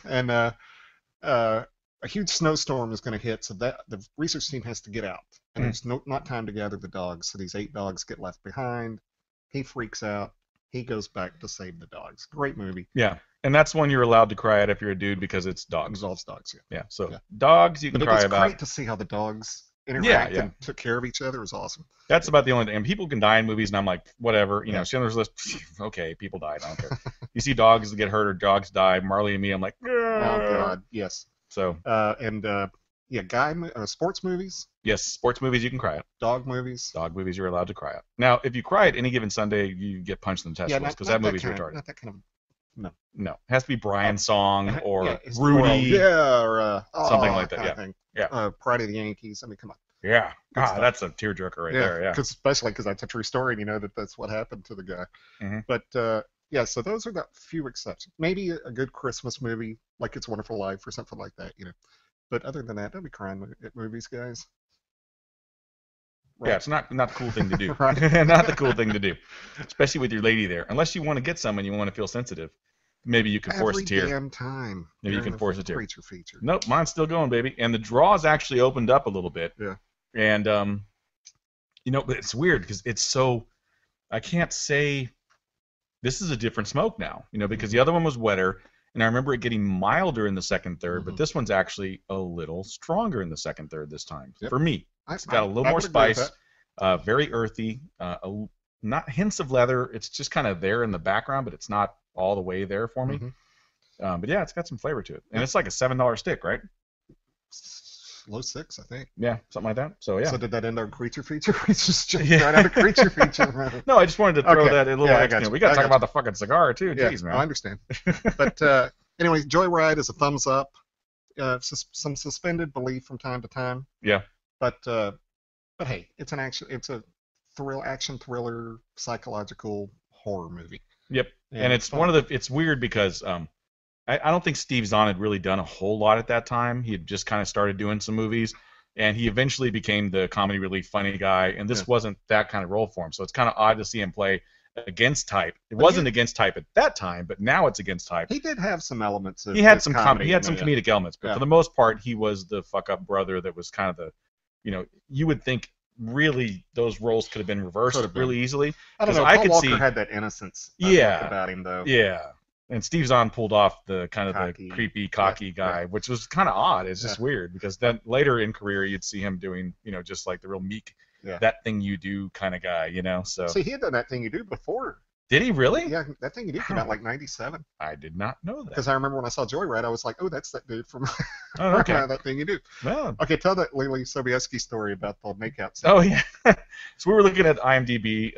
and a huge snowstorm is going to hit, so that the research team has to get out, and there's not time to gather the dogs, so these 8 dogs get left behind. He freaks out. he goes back to save the dogs. Great movie. Yeah, and that's one you're allowed to cry at if you're a dude because it's dogs. Involves dogs, yeah. Yeah, so Yeah. dogs you can But cry it's about. great to see how the dogs interact Yeah. and took care of each other. It was awesome. That's about the only thing. And people can die in movies, and I'm like, whatever. You know, Yeah. Schindler's List. Okay, people died. I don't care. You see dogs get hurt or dogs die. Marley and Me. I'm like, Oh God, yes. So Sports movies, yes, sports movies you can cry at. dog movies. Dog movies you're allowed to cry at. Now, if you cry at any given Sunday, you get punched in the testicles because that movie's retarded. Not that kind of. No, it has to be Brian's song or Yeah, it's Rudy. yeah, or Something like that, kind yeah. of thing. Yeah. Pride of the Yankees. I mean, come on. Yeah. Good stuff. That's a tearjerker right there. Yeah. Especially because that's a true story, and you know that's what happened to the guy. Mhm. But so those are the few exceptions. Maybe a good Christmas movie like It's a Wonderful Life or something like that, you know. But other than that, don't be crying at movies, guys. Yeah, it's not the cool thing to do. Right. Not the cool thing to do, especially with your lady there. Unless you want to get some and you want to feel sensitive, maybe you can force a tear. Every damn time. Maybe you during can the force a tear. Creature feature. Nope, mine's still going, baby. And the draws actually opened up a little bit. Yeah. And but it's weird because it's so. I can't say. This is a different smoke now, because the other one was wetter, and I remember it getting milder in the second third, but this one's actually a little stronger in the second third this time for me. It's got a little more spice, very earthy, not hints of leather. It's just kind of there in the background, but it's not all the way there for me. But yeah, it's got some flavor to it, and it's like a $7 stick, right? Low 6, I think. Yeah, something like that. So yeah. So did that end our creature feature? We just jumped right out of creature feature. No, I just wanted to throw that a little. Yeah, extra. We got to talk about the fucking cigar too. Yeah, Jeez, man. I understand. But anyway, Joyride is a thumbs up. Some suspended belief from time to time. Yeah. But hey, it's a action thriller, psychological horror movie. Yep. And it's it's weird because I don't think Steve Zahn had really done a whole lot at that time. He had just kind of started doing some movies, and he eventually became the comedy relief funny guy, and this wasn't that kind of role for him. So it's kind of odd to see him play against type. It wasn't against type at that time, but now it's against type. He did have some elements of He had some comedy. He had some comedic elements, but for the most part, he was the fuck-up brother that was kind of the, you would think really those roles could have been reversed really easily. I don't know. Paul Walker had that innocence about him, though. Yeah. And Steve Zahn pulled off the kind of the creepy, cocky guy, which was kind of odd. It's just weird because then later in career you'd see him doing, just like the real meek, that thing you do kind of guy, So see, he had done that thing you do before. Did he really? Yeah, that thing you did came out like '97. I did not know that. Because I remember when I saw Joyride, I was like, oh, that's that dude from that thing you do. Well, okay, tell that Lily Sobieski story about the makeout scene. Oh yeah. So we were looking at IMDb.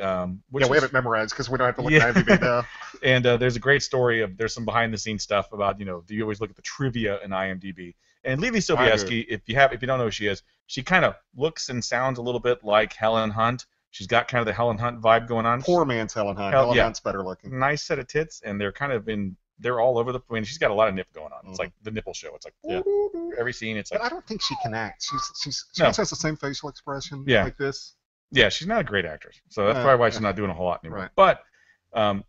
We have it memorized because we don't have to look at IMDb now. And there's a great story there's some behind the scenes stuff about do you always look at the trivia in IMDb? And Lily Sobieski, if you don't know who she is, she kind of looks and sounds a little bit like Helen Hunt. She's got kind of the Helen Hunt vibe going on. Poor man's Helen Hunt. Helen Hunt's better looking. Nice set of tits, and they're kind of they're all over she's got a lot of nip going on. It's like the nipple show. It's like every scene. It's like. But I don't think she can act. She has the same facial expression like this. Yeah, she's not a great actress, so that's probably why she's not doing a whole lot anymore. Right. But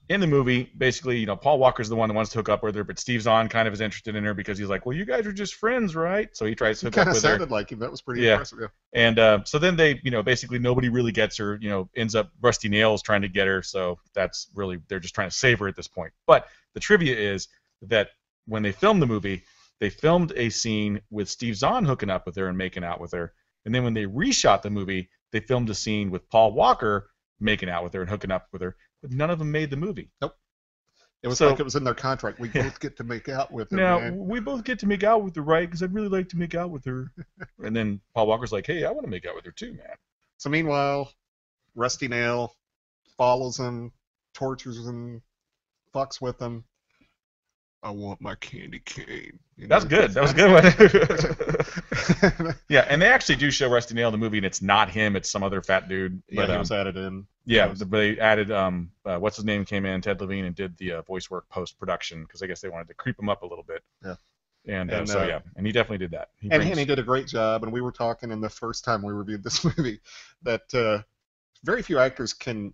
in the movie, basically, Paul Walker's the one that wants to hook up with her, but Steve Zahn kind of is interested in her because he's like, well, you guys are just friends, right? So he tries to hook up with her. Kind of sounded like him. That was pretty impressive. Yeah. And so then they, basically nobody really gets her. Ends up Rusty Nails trying to get her. So that's really they're just trying to save her at this point. But the trivia is that when they filmed the movie, they filmed a scene with Steve Zahn hooking up with her and making out with her, and then when they reshot the movie, they filmed a scene with Paul Walker making out with her and hooking up with her, but none of them made the movie. Nope. It was like it was in their contract. We both get to make out with her. Now, we both get to make out with her, right? Because I'd really like to make out with her. And then Paul Walker's like, hey, I want to make out with her too, man. So meanwhile, Rusty Nail follows him, tortures him, fucks with him. I want my candy cane. That's good. That was a good one. Yeah, and they actually do show Rusty Nail in the movie, and it's not him. It's some other fat dude. But, he was added in. Yeah, but they added, what's his name came in, Ted Levine, and did the voice work post-production, because I guess they wanted to creep him up a little bit. Yeah. And he definitely did that. He did a great job, and we were talking in the first time we reviewed this movie that very few actors can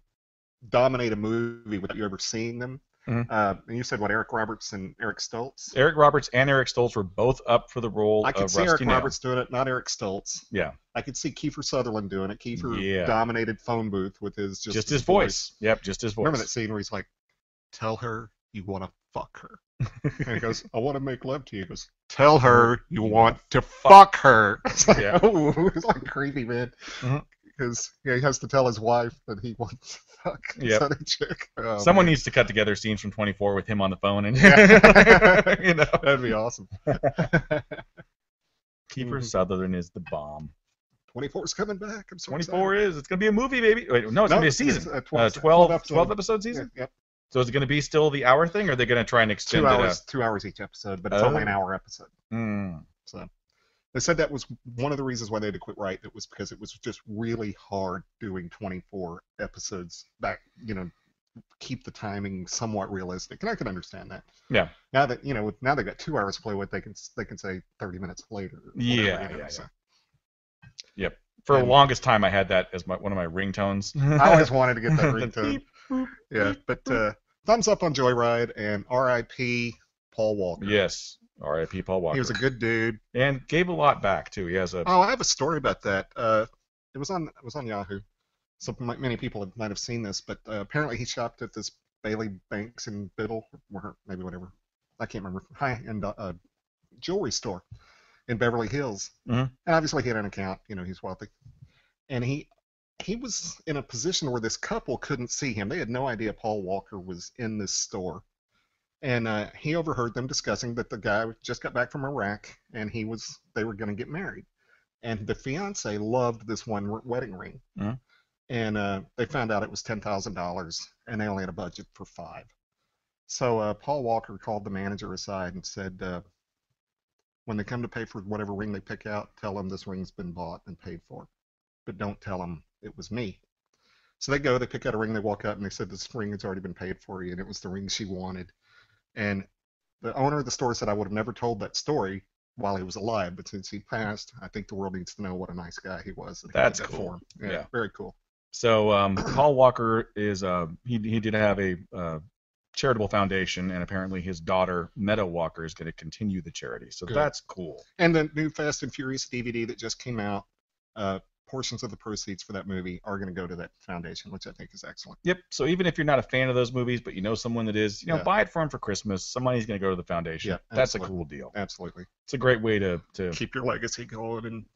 dominate a movie without you ever seeing them. Mm-hmm. And you said, Eric Roberts and Eric Stoltz? Eric Roberts and Eric Stoltz were both up for the role of Rusty Nail. I could see Eric Roberts doing it, not Eric Stoltz. Yeah. I could see Kiefer Sutherland doing it. Kiefer dominated phone booth with his his voice. Yep, just his voice. Remember that scene where he's like, tell her you want to fuck her. And he goes, I want to make love to you. He goes, tell her you want to fuck her. It's like, Yeah. oh, it's like creepy, man. Mhm. Because he has to tell his wife that he wants to fuck Yep. this other chick. Oh, Someone man. needs to cut together scenes from 24 with him on the phone and Yeah. you know. That'd be awesome. Kiefer Sutherland is the bomb. 24 is coming back. I'm so 24 excited. is. It's gonna be a movie, baby. Wait, no, it's gonna be a season. It's a 12 episode season. Yeah, yep. So is it gonna be still the hour thing, or are they gonna try and extend 2 it? hours, 2 hours each episode, but it's only an hour episode. So they said that was one of the reasons why they had to quit writing it was because it was just really hard doing 24 episodes back, keep the timing somewhat realistic, and I can understand that. Yeah. Now that now they got 2 hours to play with, they can say 30 minutes later. Or whatever, Yeah. so. Yep. For the longest time, I had that as one of my ringtones. I always wanted to get that The ringtone. beep, boop, Yeah, beep, but boop. thumbs up on Joyride and R.I.P. Paul Walker. Yes. R.I.P. Paul Walker. He was a good dude. And gave a lot back too. He has a. Oh, I have a story about that. It was on Yahoo. So many people might have seen this, but apparently he shopped at this Bailey Banks in Biddle, or maybe whatever. I can't remember. High-end jewelry store in Beverly Hills. Mm-hmm. And obviously he had an account. He's wealthy. And he was in a position where this couple couldn't see him. They had no idea Paul Walker was in this store. And he overheard them discussing that the guy just got back from Iraq, and they were going to get married. And the fiance loved this one wedding ring. Mm-hmm. And they found out it was $10,000, and they only had a budget for $5,000. So Paul Walker called the manager aside and said, when they come to pay for whatever ring they pick out, tell them this ring's been bought and paid for. But don't tell them it was me. So they go, they pick out a ring, they walk out, and they said, this ring has already been paid for you, and it was the ring she wanted. And the owner of the store said, I would have never told that story while he was alive, but since he passed, I think the world needs to know what a nice guy he was. That's that cool. Yeah, very cool. So Paul Walker is he did have a charitable foundation, and apparently his daughter Meadow Walker is going to continue the charity. So Good. That's cool. And the new Fast and Furious DVD that just came out, portions of the proceeds for that movie are going to go to that foundation, which I think is excellent. Yep. So even if you're not a fan of those movies, but you know someone that is, Yeah. buy it for him for Christmas. Some money's going to go to the foundation. Yeah, That's a absolutely. cool deal. Absolutely. It's a great way to Keep your legacy going, and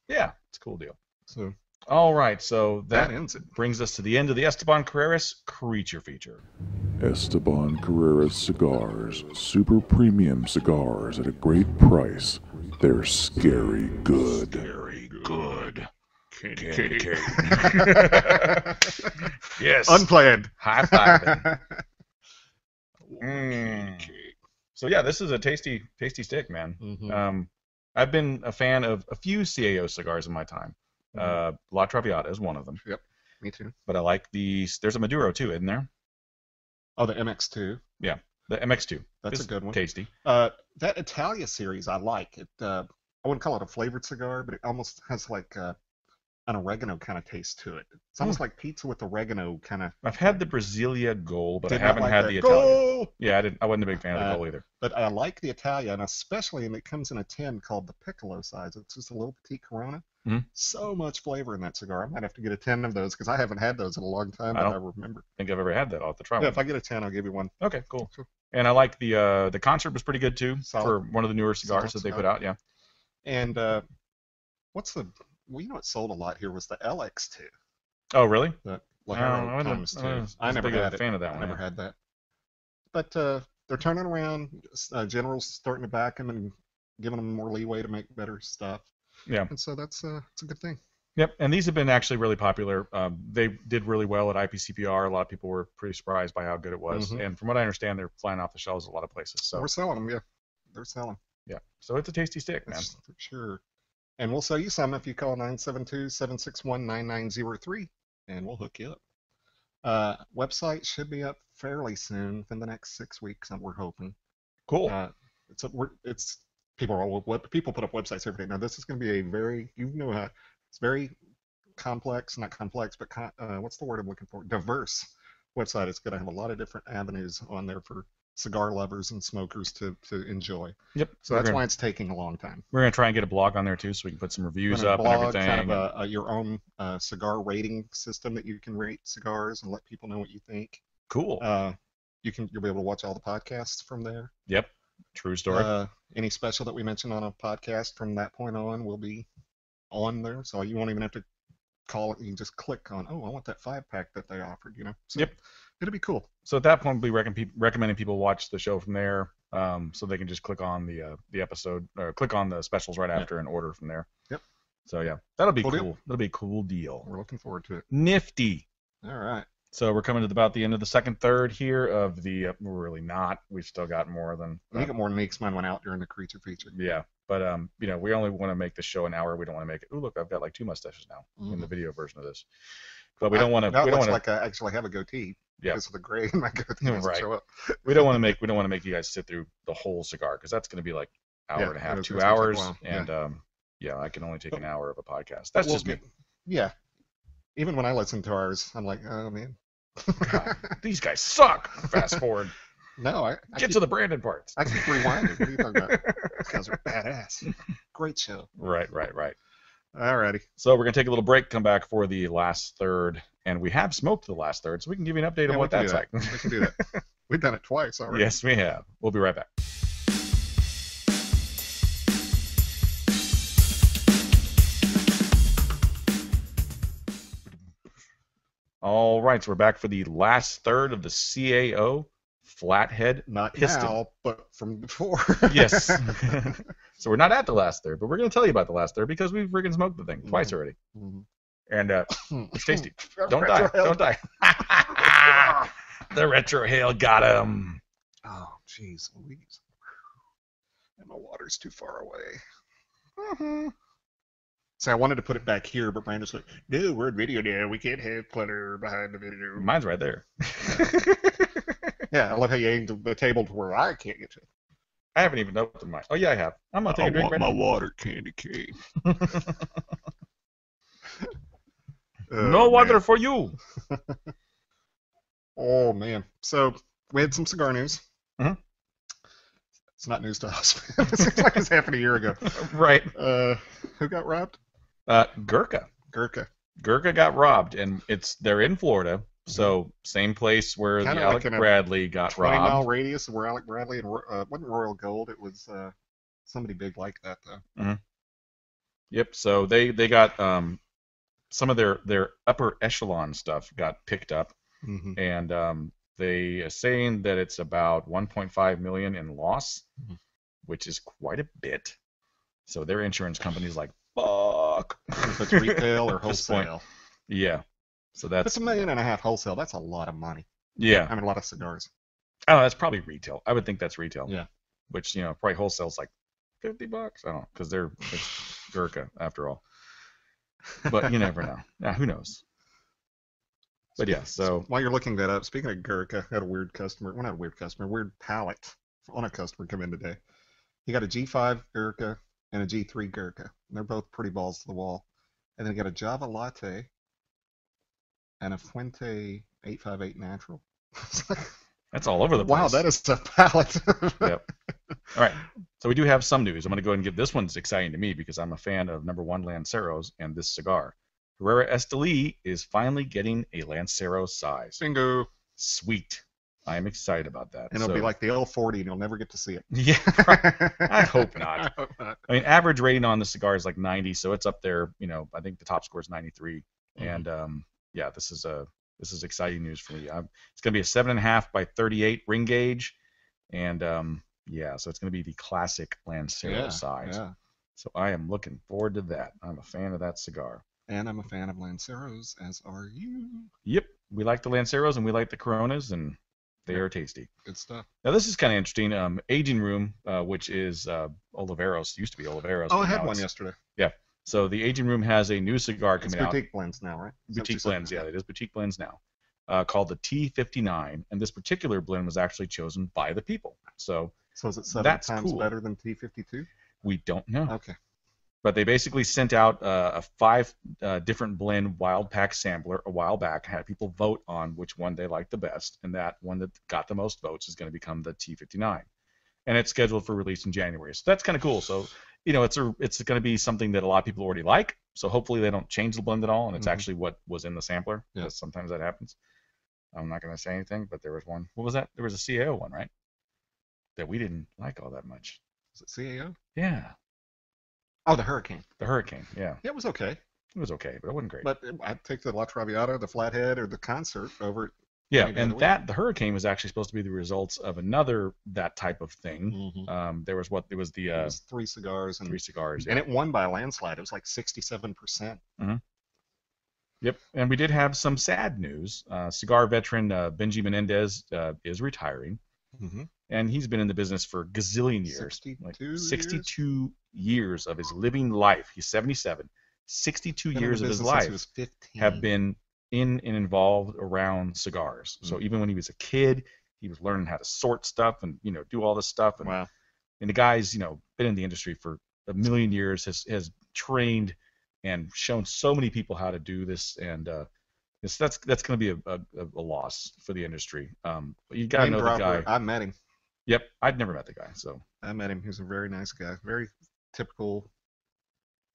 yeah, it's a cool deal. So All right, so that ends it. brings us to the end of the Esteban Carreras Creature Feature. Esteban Carreras Cigars. Super premium cigars at a great price. They're scary good. Very good. Candy cane. Yes. Unplanned. High five. So yeah, this is a tasty stick, man. Mm-hmm. I've been a fan of a few CAO cigars in my time. La Traviata is one of them. Yep, me too. But I like these. There's a Maduro too, isn't there? Oh, the MX2. Yeah, the MX2. That's It's a good one. Tasty. That Italia series, I like it. I wouldn't call it a flavored cigar, but it almost has like an oregano kind of taste to it. It's almost like pizza with oregano kind of. I've had the Brasilia Gold, but I Did not haven't like had that. the Italia. Goal! Yeah, I wasn't a big fan of the Gold either. But I like the Italia, and especially, and it comes in a tin called the Piccolo size. It's just a little petite Corona. Mhm. So much flavor in that cigar. I might have to get a 10 of those because I haven't had those in a long time. I But I don't remember. think I've ever had that. I'll have to try Yeah, one. if I get a 10, I'll give you one. Okay, cool. Cool. And I like the concert was pretty good too Solid. for one of the newer cigars Solid that they cigar. put out. Yeah. And what's the? Well, what sold a lot here was the LX2. Oh, really? The I Lajero Thomas wasn't too. I never big of had a it. fan of that I one. never yeah. had that. But they're turning around. General's starting to back them and giving them more leeway to make better stuff. Yeah. And so that's it's a good thing. Yep. And these have been actually really popular. They did really well at IPCPR. A lot of people were pretty surprised by how good it was. Mhm. And from what I understand, they're flying off the shelves at a lot of places. So We're selling them. Yeah, they're selling. yeah. So it's a tasty stick, man. That's for sure. And we'll sell you some if you call 972-761-9903, and we'll hook you up. Website should be up fairly soon, within the next 6 weeks, we're hoping. Cool. People put up websites every day. Now this is going to be a very, it's very complex, not complex, but what's the word I'm looking for? Diverse website. It's going to have a lot of different avenues on there for cigar lovers and smokers to enjoy. Yep. So that's why it's taking a long time. We're gonna try and get a blog on there too, so we can put some reviews We're up gonna and blog, everything. kind of your own cigar rating system that you can rate cigars and let people know what you think. Cool. You'll be able to watch all the podcasts from there. Yep. True story. Any special that we mention on a podcast from that point on will be on there, so you won't even have to call it. You can just click on, oh, I want that 5-pack that they offered, you know. So yep. It'll be cool. So at that point, we'll be recommending people watch the show from there, so they can just click on the episode, or click on the specials right after and order from there. Yep. So yeah, that'll be cool. Deal. That'll be a cool deal. We're looking forward to it. Nifty. All right. So we're coming to about the end of the second third here of the. We're really not. We've still got more than. We got more than me 'cause mine went out during the creature feature. Yeah, but we only want to make the show an hour. We don't want to make it. Oh, look, I've got like 2 mustaches now in the video version of this. But we don't want to. That looks like I actually have a goatee. Yeah. Because of the gray in my goatee. Right. Show up. We don't want to make you guys sit through the whole cigar because that's going to be like hour and a half, 2 hours, and I can only take an hour of a podcast. That's just me. Yeah. Even when I listen to ours, I'm like, oh man. God, these guys suck. Fast forward. No, I get to the Brandon parts. I keep rewinding. What are you talking about? These guys are badass. Great show. Right. Alrighty. So we're gonna take a little break, come back for the last third, and we have smoked the last third, so we can give you an update on what that's like. We can do that. We've done it twice already. Yes, we have. We'll be right back. All right, so we're back for the last third of the CAO Flathead Piston. Not now, but from before. Yes. So we're not at the last third, but we're going to tell you about the last third because we've freaking smoked the thing twice already. Mm-hmm. And it's tasty. Don't die. The retro hail got him. Oh, jeez Louise. And my water's too far away. Mm-hmm. See, I wanted to put it back here, but Brandon's like, no, we're in video now. We can't have clutter behind the video. Mine's right there. Yeah, I love how you aimed the table to where I can't get to it. I haven't even opened mine. Oh, yeah, I have. I'm going to take a drink right now. I want my water candy cane. No water for you. Oh, man. So, we had some cigar news. Mm-hmm. It's not news to us. It seems like it's happened a year ago. Right. Who got robbed? Gurkha. Gurkha got robbed, and they're in Florida, so same place where Kinda the Alec Bradley got robbed. 20-mile radius of where Alec Bradley and wasn't Royal Gold. It was somebody big like that, though. Mm-hmm. Yep. So they got some of their upper echelon stuff got picked up, and they are saying that it's about 1.5 million in loss, which is quite a bit. So their insurance company's like, fuck. If it's retail or wholesale. Yeah. So that's $1.5 million wholesale. That's a lot of money. Yeah. I mean, a lot of cigars. Oh, that's probably retail. I would think that's retail. Yeah. Which, probably wholesale's like $50. I don't know, because it's Gurkha after all. But you never know. Yeah, who knows? But yeah, so while you're looking that up, speaking of Gurkha, I had a weird customer. Well, not a weird customer, weird pallet on a customer come in today. He got a G5 Gurkha and a G3 Gurkha. And they're both pretty balls to the wall. And then he got a Java Latte and a Fuente 858 Natural. That's all over the place. Wow, that is a pallet. Yep. All right. So we do have some news. I'm going to go ahead and give this one's exciting to me because I'm a fan of #1 Lanceros and this cigar. Herrera Esteli is finally getting a Lancero size. Bingo. Sweet. I am excited about that. And it'll be like the L40 and you'll never get to see it. Yeah. I hope not. I hope not. I mean, average rating on the cigar is like 90, so it's up there. I think the top score is 93. And yeah, this is exciting news for me. It's going to be a 7.5 by 38 ring gauge, and yeah, so it's going to be the classic Lancero size. Yeah. So I am looking forward to that. I'm a fan of that cigar. And I'm a fan of Lanceros, as are you. Yep, we like the Lanceros and we like the Coronas, and they are tasty. Good stuff. Now this is kind of interesting. Aging Room, which is Oliveros, used to be Oliveros. Oh, I had one yesterday. Yeah. So the Aging Room has a new cigar coming out. It's boutique blends now, right? Boutique blends, yeah, it is boutique blends now. Called the T59, and this particular blend was actually chosen by the people. So is it 7 times cool. better than T52? We don't know. Okay. But they basically sent out a 5 different blend wild pack sampler a while back, had people vote on which one they liked the best, and that one that got the most votes is going to become the T59. And it's scheduled for release in January. So that's kind of cool. So, it's going to be something that a lot of people already like. So hopefully they don't change the blend at all, and it's actually what was in the sampler, because sometimes that happens. I'm not going to say anything, but there was one. What was that? There was a CAO one, right? That we didn't like all that much. Is it CAO? Yeah. Oh, the Hurricane. The Hurricane, yeah. Yeah, it was okay. It was okay, but it wasn't great. But I'd take the La Traviata, the Flathead, or the Concert over it. Yeah, and the Hurricane was actually supposed to be the results of another that type of thing. Mm-hmm. There was it was three cigars. Three cigars. And it won by a landslide. It was like 67%. Mm-hmm. Yep, and we did have some sad news. Cigar veteran Benji Menendez is retiring, and he's been in the business for a gazillion years. 62 years of his living life. He's 77. 62 years of his life have been in and involved around cigars. So even when he was a kid, he was learning how to sort stuff and do all this stuff. And, wow. And the guy's been in the industry for a million years, has trained and shown so many people how to do this, and that's going to be a loss for the industry. But you got to know the guy. I met him. Yep, I'd never met the guy, so I met him. He's a very nice guy, very typical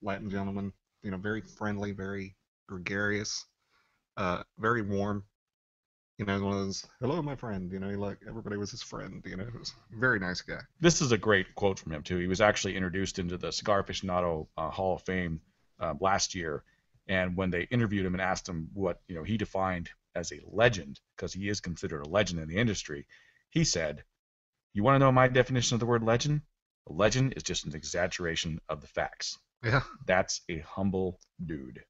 Latin gentleman. Very friendly, very gregarious, very warm. One of those, hello, my friend. Everybody was his friend. He was a very nice guy. This is a great quote from him too. He was actually introduced into the Cigar Aficionado Hall of Fame last year, and when they interviewed him and asked him what he defined as a legend, because he is considered a legend in the industry, he said, "You want to know my definition of the word legend? A legend is just an exaggeration of the facts." Yeah. That's a humble dude.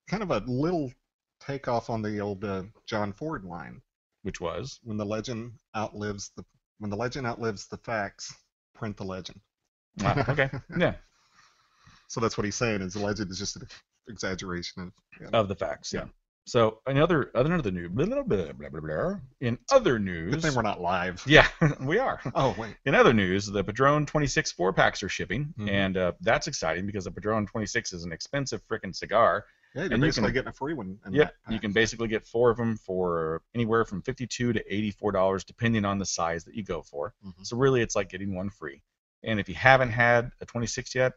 Kind of a little takeoff on the old John Ford line, which was, when the legend outlives the facts, print the legend. Okay. Yeah. So that's what he's saying, is the legend is just an exaggeration of the facts. Yeah. So in other news, in other news, good thing we're not live. Yeah, we are. Oh wait. In other news, the Padron 26 4-packs are shipping, and that's exciting because the Padron 26 is an expensive freaking cigar. Yeah, you're basically getting a free one. Yep, you can basically get 4 of them for anywhere from $52 to $84, depending on the size that you go for. So really, it's like getting one free. And if you haven't had a 26 yet,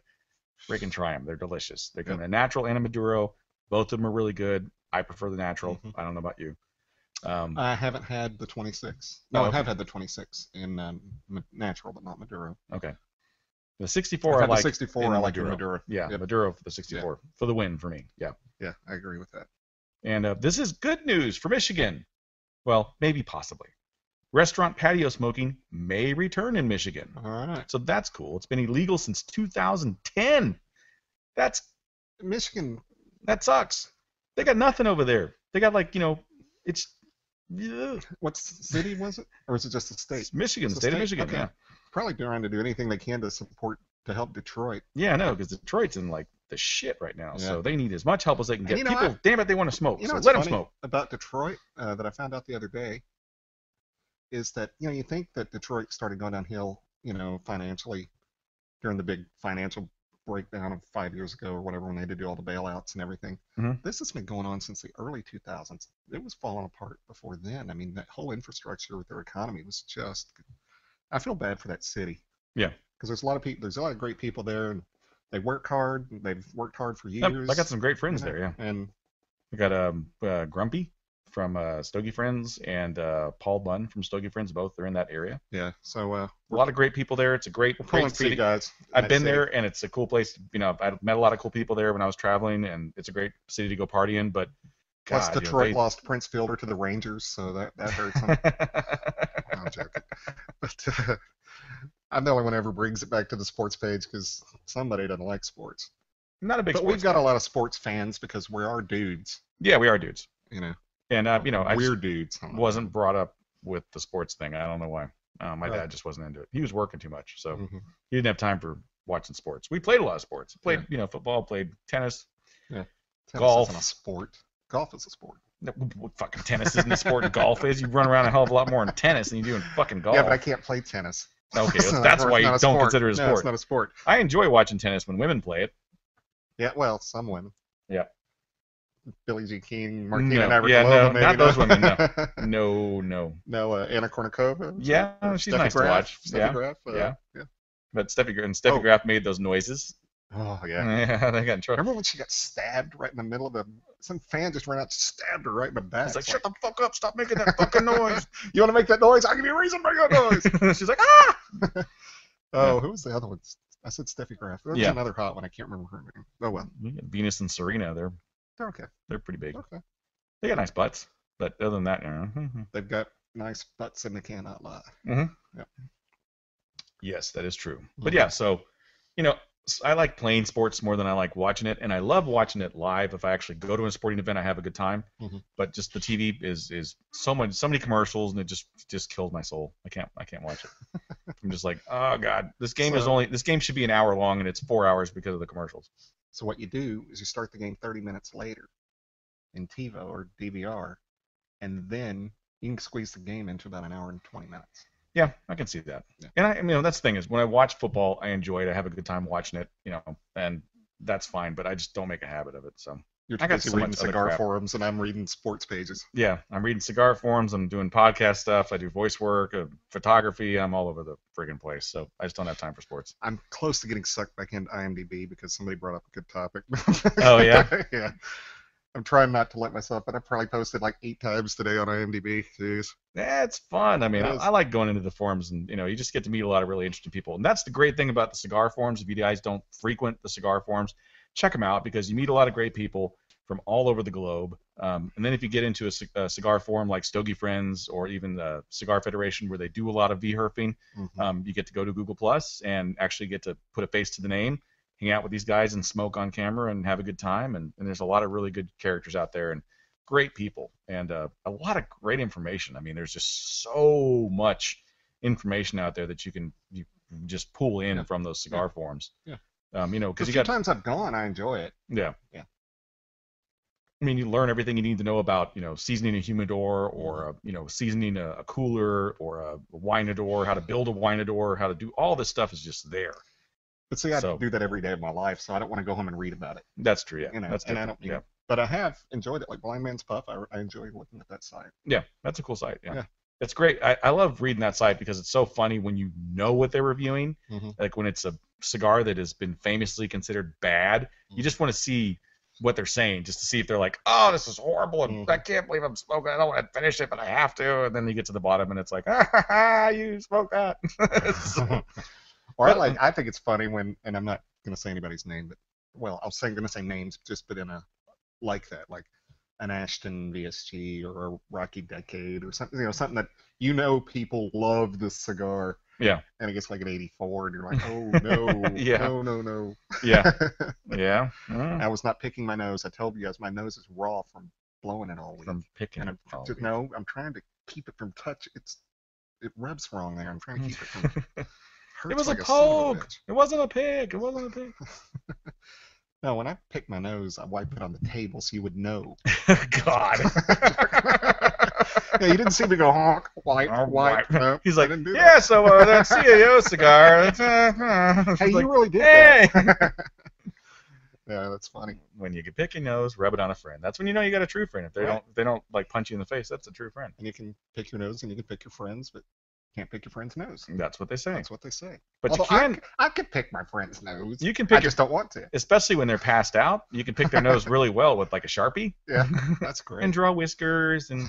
freaking try them. They're delicious. They come in a natural and a Maduro. Both of them are really good. I prefer the natural. I don't know about you. I haven't had the 26. No, I have had the 26 in natural, but not Maduro. Okay. The 64 I like. The 64 I like in Maduro. Yeah, Maduro for the 64 for the win for me. Yeah. Yeah, I agree with that. And this is good news for Michigan. Well, maybe possibly. Restaurant patio smoking may return in Michigan. All right. So that's cool. It's been illegal since 2010. That's Michigan. That sucks. They got nothing over there. They got it's. What city was it, or is it just the state? It's Michigan, state of Michigan. Okay. Yeah. Probably trying to do anything they can to help Detroit. Yeah, no, because Detroit's in the shit right now. Yeah. So they need as much help as they can get. People, damn it, they want to smoke. So let them smoke. About Detroit, that I found out the other day, is that you think that Detroit started going downhill, financially during the big financial breakdown of 5 years ago or whatever, when they had to do all the bailouts and everything. This has been going on since the early 2000s. It was falling apart before then. I mean, that whole infrastructure with their economy was just. I feel bad for that city. Yeah. Because there's a lot of people. There's a lot of great people there, and they work hard. They've worked hard for years. I got some great friends there. Yeah. And we got Grumpy from Stogie Friends and Paul Bunn from Stogie Friends. Both are in that area. Yeah. So a lot of great people there. It's a great city. Guys. I've been there, and it's a cool place. I've met a lot of cool people there when I was traveling, and it's a great city to go party in. But plus, Detroit lost Prince Fielder to the Rangers, so that hurts them. I'm joking, but I'm the only one who ever brings it back to the sports page because somebody doesn't like sports. Not a big. But we've got a lot of sports fans because we are dudes. Yeah, we are dudes. And we're dudes. Wasn't brought up with the sports thing. I don't know why. My dad just wasn't into it. He was working too much, so he didn't have time for watching sports. We played a lot of sports. Played football, played tennis. Yeah. Golf. Tennis isn't a sport. Golf is a sport. No, fucking tennis isn't a sport, and golf is. You run around a hell of a lot more in tennis than you do in fucking golf. Yeah, but I can't play tennis. Okay, that's why you don't consider it a sport. No, it's not a sport. I enjoy watching tennis when women play it. Yeah, well, some women. Yeah. Billie Jean King, Martina Navratilova, maybe not those women. No. No, Anna Kournikova. Yeah, she's nice to watch. Steffi Graf. Yeah. But Steffi Graf made those noises. Oh yeah. Yeah, they got in trouble. Remember when she got stabbed right in the middle of the? Some fan just ran out, and stabbed her right in the back. It's like, shut the fuck up! Stop making that fucking noise. You want to make that noise? I'll give you a reason to make that noise. She's like, ah. Oh, who was the other one? I said Steffi Graf. There was Yeah. another hot one. I can't remember her name. Oh well. We got Venus and Serena. They're okay. They're pretty big. Okay. They got nice butts, but other than that, They've got nice butts and they cannot lie. Mm-hmm. Yes, that is true. But yeah, so I like playing sports more than I like watching it, and I love watching it live. If I actually go to a sporting event, I have a good time. But just the TV is so many commercials, and it just kills my soul. I can't watch it. I'm just like, oh god, this game should be an hour long, and it's 4 hours because of the commercials. So what you do is you start the game 30 minutes later in TiVo or DVR, and then you can squeeze the game into about an hour and 20 minutes. Yeah, I can see that. Yeah. And that's the thing is when I watch football, I enjoy it. I have a good time watching it, and that's fine. But I just don't make a habit of it. So You're I got busy so reading much other Cigar crap. Forums, and I'm reading sports pages. Yeah, I'm reading Cigar Forums. I'm doing podcast stuff. I do voice work, photography. I'm all over the friggin' place. So I just don't have time for sports. I'm close to getting sucked back into IMDb because somebody brought up a good topic. Oh yeah. Yeah. I'm trying not to let myself, but I probably posted like 8 times today on IMDb. Jeez. Yeah, it's fun. I mean, It is. I like going into the forums, and you just get to meet a lot of really interesting people. And that's the great thing about the cigar forums. If you guys don't frequent the cigar forums, check them out because you meet a lot of great people from all over the globe. And then if you get into a cigar forum like Stogie Friends or even the Cigar Federation, where they do a lot of V-herping, you get to go to Google Plus and actually get to put a face to the name, hang out with these guys and smoke on camera and have a good time. And there's a lot of really good characters out there and great people and a lot of great information. I mean, there's just so much information out there that you just pull in from those cigar forums. Yeah. Because the few times I've gone, I enjoy it. Yeah. Yeah. I mean, you learn everything you need to know about, seasoning a humidor or, seasoning a cooler or a winador, how to build a winador, how to do all this stuff is just there. But see, I do that every day of my life, so I don't want to go home and read about it. That's true, yeah. That's and I don't. But I have enjoyed it, like Blind Man's Puff. I enjoy looking at that site. Yeah, that's a cool site. Yeah. It's great. I love reading that site because it's so funny when you know what they're reviewing. Like when it's a cigar that has been famously considered bad, you just want to see what they're saying, just to see if they're like, oh, this is horrible, and I can't believe I'm smoking. I don't want to finish it, but I have to. And then you get to the bottom, and it's like, you smoked that. Or I think it's funny when, and I'm not going to say anybody's name, but well, I'm going to say names, but in a like that, like an Ashton VSG or a Rocky Decade or something, something that people love this cigar. Yeah. And it gets like an 84, and you're like, oh no, no. Yeah. Yeah. I was not picking my nose. I told you guys my nose is raw from blowing it all week. From picking and I'm trying to keep it from touch. It rubs wrong there. I'm trying to keep it from. It was like a poke. It wasn't a pick. It wasn't a pick. No, when I pick my nose, I wipe it on the table so you would know. God. Yeah, you didn't see me go honk, wipe. No, he's like, yeah, so that CAO cigar. Hey, you like, really did that. Yeah, that's funny. When you can pick your nose, rub it on a friend. That's when you know you got a true friend. If they don't like punch you in the face, that's a true friend. And you can pick your nose and you can pick your friends, but you can't pick your friend's nose. That's what they say. That's what they say. But although you can. I could pick my friend's nose. You can pick. I just don't want to. Especially when they're passed out, you can pick their nose really well with like a Sharpie. Yeah, that's great. And draw whiskers and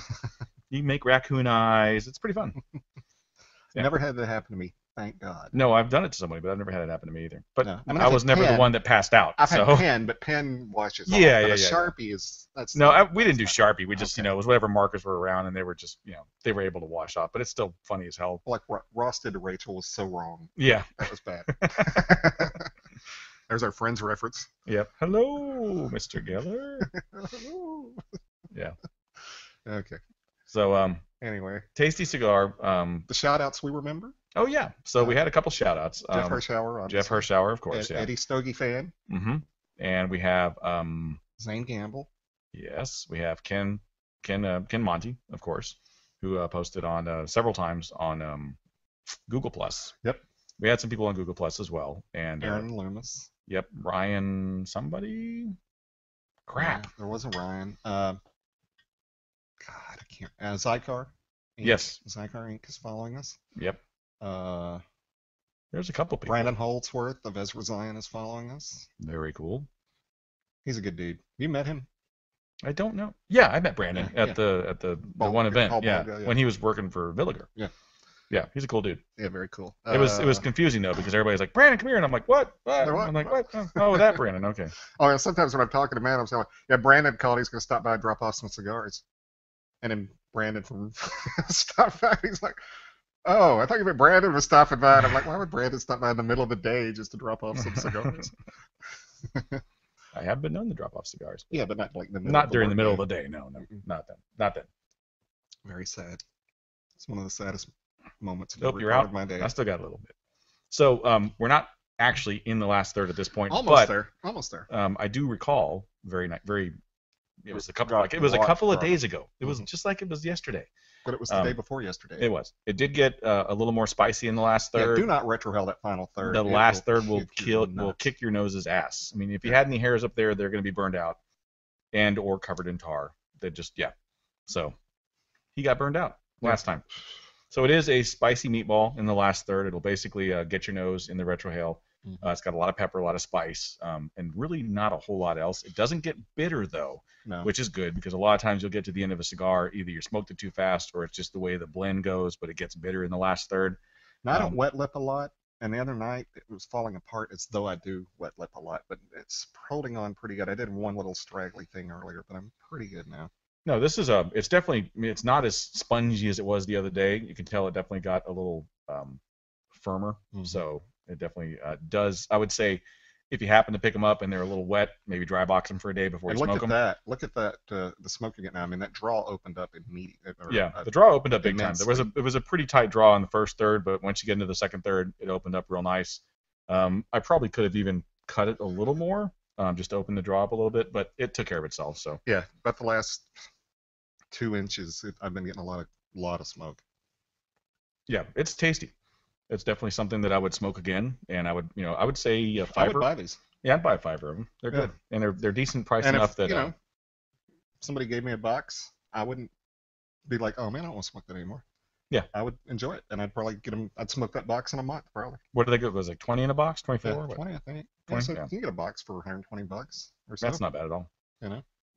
you make raccoon eyes. It's pretty fun. Yeah. Never had that happen to me. Thank God. No, I've done it to somebody, but I've never had it happen to me either. But no. I was never the one that passed out. I've had pen, but pen washes off. Yeah, but yeah. Sharpie is that's. No, we didn't do Sharpie. We just, it was whatever markers were around, and they were just, they were able to wash off. But it's still funny as hell. Like what Ross did to Rachel was so wrong. Yeah, that was bad. There's our Friends reference. Yep. Hello, Mr. Geller. Hello. Yeah. Okay. So anyway, Tasty Cigar. The shout outs we remember. Oh yeah. So we had a couple shout outs. Jeff Hirschauer, Jeff Hirschauer, of course. Eddie Stogie fan. Mm-hmm. And we have Zane Gamble. Yes, we have Ken Monty, of course, who posted on several times on Google Plus. Yep. We had some people on Google Plus as well, and Aaron Loomis. Yep, Ryan somebody. Crap. There was a Ryan. God, I can't. Zycar. Yes. Zycar Inc. is following us. Yep. There's a couple people. Brandon Holdsworth of Ezra Zion is following us. Very cool. He's a good dude. You met him? I don't know. Yeah, I met Brandon at the one event. Yeah, when he was working for Villiger. Yeah. Yeah, he's a cool dude. Yeah, very cool. It was confusing though because everybody's like, Brandon, come here, and I'm like, what? I'm like, what? Oh, that Brandon. Okay. Oh, yeah. Sometimes when I'm talking to Matt, I'm saying, yeah, Brandon called. He's gonna stop by and drop off some cigars. And then Brandon from stopped by. He's like, oh, I thought you meant Brandon was stopping by. And I'm like, why would Brandon stop by in the middle of the day just to drop off some cigars? I have been known to drop off cigars. Yeah, but not like the middle. Not during the middle of the day. No, not then. Not then. Very sad. It's one of the saddest moments of you're out. my day. I still got a little bit. So we're not actually in the last third at this point. Almost but, there. I do recall it was a couple of days ago. It was just like it was yesterday. But it was the day before yesterday. It was. It did get a little more spicy in the last third. Yeah, do not retrohale that final third. The last third will kick your nose's ass. I mean, if you had any hairs up there, they're going to be burned out and or covered in tar. So he got burned out last time. So it is a spicy meatball in the last third. It'll basically get your nose in the retrohale. It's got a lot of pepper, a lot of spice, and really not a whole lot else. It doesn't get bitter, though, which is good because a lot of times you'll get to the end of a cigar, either you smoked it too fast or it's just the way the blend goes, but it gets bitter in the last third. Now, I don't wet lip a lot, and the other night it was falling apart as though I do wet lip a lot, but it's holding on pretty good. I did one little straggly thing earlier, but I'm pretty good now. No, this is it's not as spongy as it was the other day. You can tell it definitely got a little firmer, so it definitely does. I would say if you happen to pick them up and they're a little wet, maybe dry box them for a day before you smoke them. Look at that, the smoke you get now. I mean, that draw opened up immediately. The draw opened up big time. It was a pretty tight draw in the first third, but once you get into the second third, it opened up real nice. I probably could have even cut it a little more, just to open the draw up a little bit, but it took care of itself. So yeah, about the last 2 inches, I've been getting a lot of smoke. Yeah, it's tasty. It's definitely something that I would smoke again, and I would say a fiver. I would buy these. Yeah, I'd buy 5 of them. They're good, and they're decent price enough that if somebody gave me a box, I wouldn't be like, oh man, I don't want to smoke that anymore. Yeah, I would enjoy it, and I'd probably get them. I'd smoke that box in a month, probably. What do they get? Was it 20 in a box? 24? Yeah, 20, I think. 20, so you can get a box for $120 or so. That's not bad at all.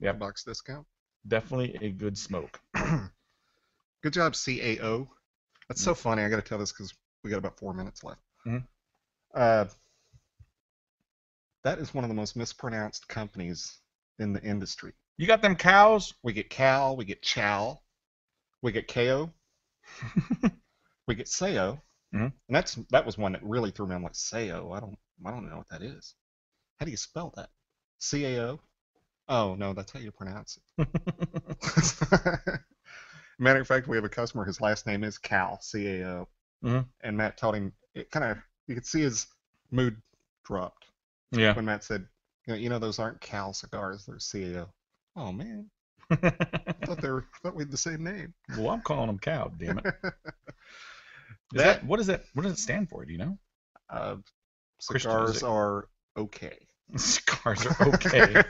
Yeah. Box discount. Definitely a good smoke. Good job, CAO. That's so funny. I got to tell this because we got about 4 minutes left. That is one of the most mispronounced companies in the industry. You got them cows? We get Cal, we get Chow, we get KO, we get Sao, and that was one that really threw me. I'm like, Sao, I don't know what that is. How do you spell that? CAO? Oh no, that's how you pronounce it. Matter of fact, we have a customer. His last name is Cal, CAO, and Matt told him you could see his mood dropped. Yeah. When Matt said, those aren't Cal cigars, they're CAO. Oh man, thought we had the same name. Well, I'm calling them Cow, damn it. What does it stand for? Do you know? Cigars are okay. Cigars are okay.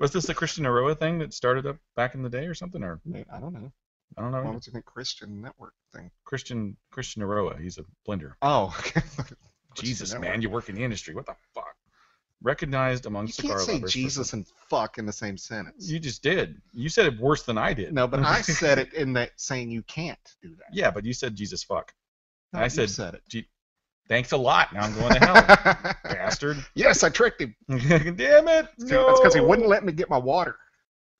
Was this the Christian Aroa thing that started up back in the day or something? Or I don't know. Why would you think Christian Network thing? Christian Aroa. He's a blender. Oh, okay. Jesus, man, you work in the industry. What the fuck? Recognized among cigar lovers. You can't say Jesus and fuck in the same sentence. You just did. You said it worse than I did. No, but I said it in that saying you can't do that. Yeah, but you said Jesus fuck. No, I said it. Thanks a lot. Now I'm going to hell, bastard. Yes, I tricked him. Damn it! No. That's because he wouldn't let me get my water.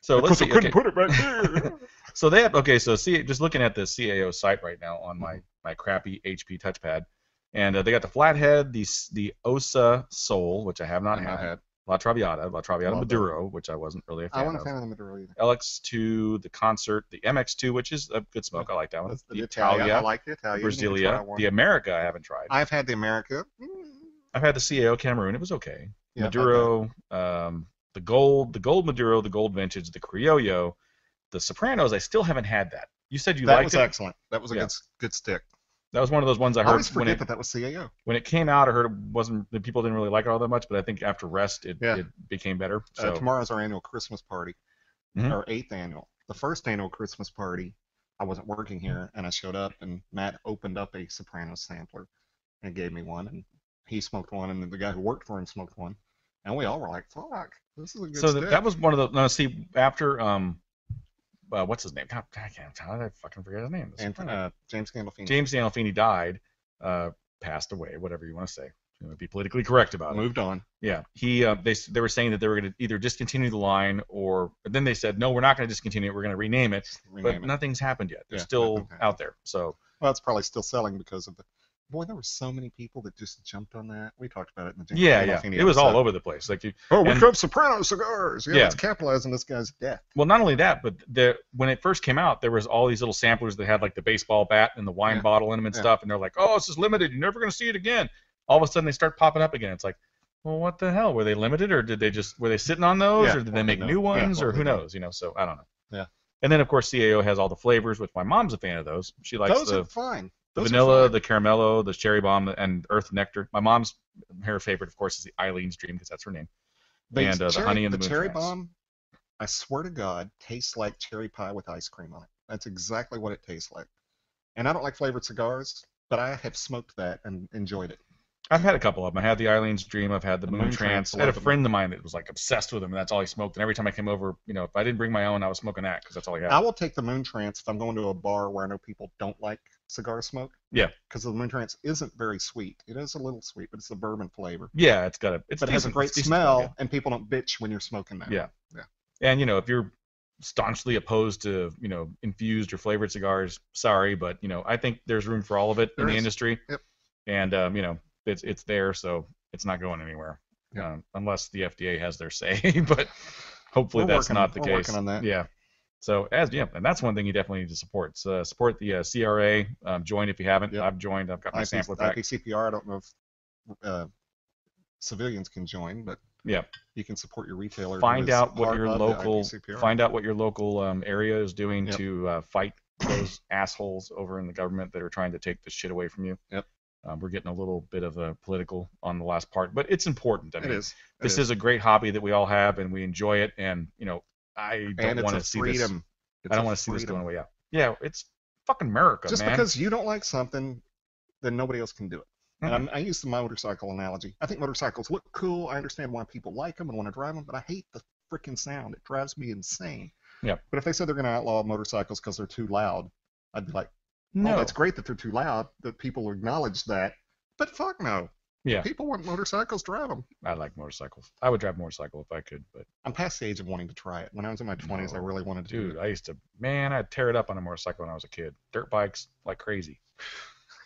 So let's see. I couldn't put it back there. So they have just looking at the CAO site right now on my crappy HP touchpad, and they got the Flathead, the Osa Soul, which I have not had. La Traviata Maduro, which I wasn't really a fan of. I wasn't a fan of the Maduro either. LX2, the Concert, the MX2, which is a good smoke. I like that one. The Italia. I like the Italia. Brasilia. The America, I haven't tried. I've had the America. I've had the CAO Cameroon. It was okay. Yeah, Maduro, the Gold Maduro, the Gold Vintage, the Criollo, the Sopranos. I still haven't had that. You said you liked it. That was excellent. That was a good stick. That was one of those ones I heard. I always forget that was CAO. When it came out, I heard the people didn't really like it all that much, but I think after rest, it became better. So tomorrow's our annual Christmas party, our 8th annual. The first annual Christmas party, I wasn't working here, and I showed up, and Matt opened up a Soprano sampler, and gave me one, and he smoked one, and then the guy who worked for him smoked one, and we all were like, "Fuck, this is a good So stick." that was one of the. No, see, after what's his name? God, I can't. How did I fucking forget his name? And James Gandolfini. James Gandolfini died, passed away, whatever you want to say. You know, be politically correct about it. Moved on. Yeah, they were saying that they were going to either discontinue the line or then they said no, we're not going to discontinue it. We're going to rename it. But nothing's happened yet. They're still out there. So well, it's probably still selling because of the. Boy, there were so many people that just jumped on that. We talked about it in the James Gandolfini It was episode. all over the place. Like we got Soprano cigars. Yeah, it's capitalizing this guy's death. Well, not only that, but when it first came out, there was all these little samplers that had like the baseball bat and the wine bottle in them and stuff, and they're like, "Oh, this is limited. You're never going to see it again." All of a sudden, they start popping up again. It's like, well, what the hell? Were they limited, or were they sitting on those, or did they make new ones, or who knows? You know, so I don't know. Yeah. And then of course CAO has all the flavors, which my mom's a fan of those. She likes those are fine. The vanilla, the caramello, the cherry bomb, and earth nectar. My mom's her favorite, of course, is the Eileen's Dream because that's her name. And the honey and the moon cherry trance. bomb, I swear to God, tastes like cherry pie with ice cream on it. That's exactly what it tastes like. And I don't like flavored cigars, but I have smoked that and enjoyed it. I've had a couple of them. I had the Eileen's Dream. I've had the moon trance. I had a friend of mine that was like obsessed with them, and that's all he smoked. And every time I came over, you know, if I didn't bring my own, I was smoking that because that's all he had. I will take the moon trance if I'm going to a bar where I know people don't like cigar smoke. Yeah. Because the moon trance isn't very sweet. It is a little sweet, but it's a bourbon flavor. Yeah, it's got a. But it has a great smell, and people don't bitch when you're smoking that. Yeah. Yeah. And you know, if you're staunchly opposed to, you know, infused or flavored cigars, sorry, but you know, I think there's room for all of it in the industry. Yep. And you know, it's there, so it's not going anywhere, unless the FDA has their say. But hopefully that's not the case. We're working on that. Yeah. So and that's one thing you definitely need to support. Support the CRA. Join if you haven't. Yep. I've joined. I've got my sampler pack. IPCPR. I don't know if civilians can join, but you can support your retailer. Find out what your local area is doing to fight those assholes over in the government that are trying to take this shit away from you. Yep. We're getting a little bit of a political on the last part, but it's important. I mean, this is a great hobby that we all have, and we enjoy it. And you know, I don't want to see this. I don't want to see this going away. Yeah, it's fucking America, Just man. because you don't like something, then nobody else can do it. Mm-hmm. And I use the motorcycle analogy. I think motorcycles look cool. I understand why people like them and want to drive them, but I hate the freaking sound. It drives me insane. Yeah. But if they said they're going to outlaw motorcycles because they're too loud, I'd be like, no, that's great that they're too loud, that people acknowledge that, but fuck no. Yeah. People want motorcycles, drive them. I like motorcycles. I would drive a motorcycle if I could, but I'm past the age of wanting to try it. When I was in my 20s, I really wanted to do it. I used to, I'd tear it up on a motorcycle when I was a kid. Dirt bikes like crazy.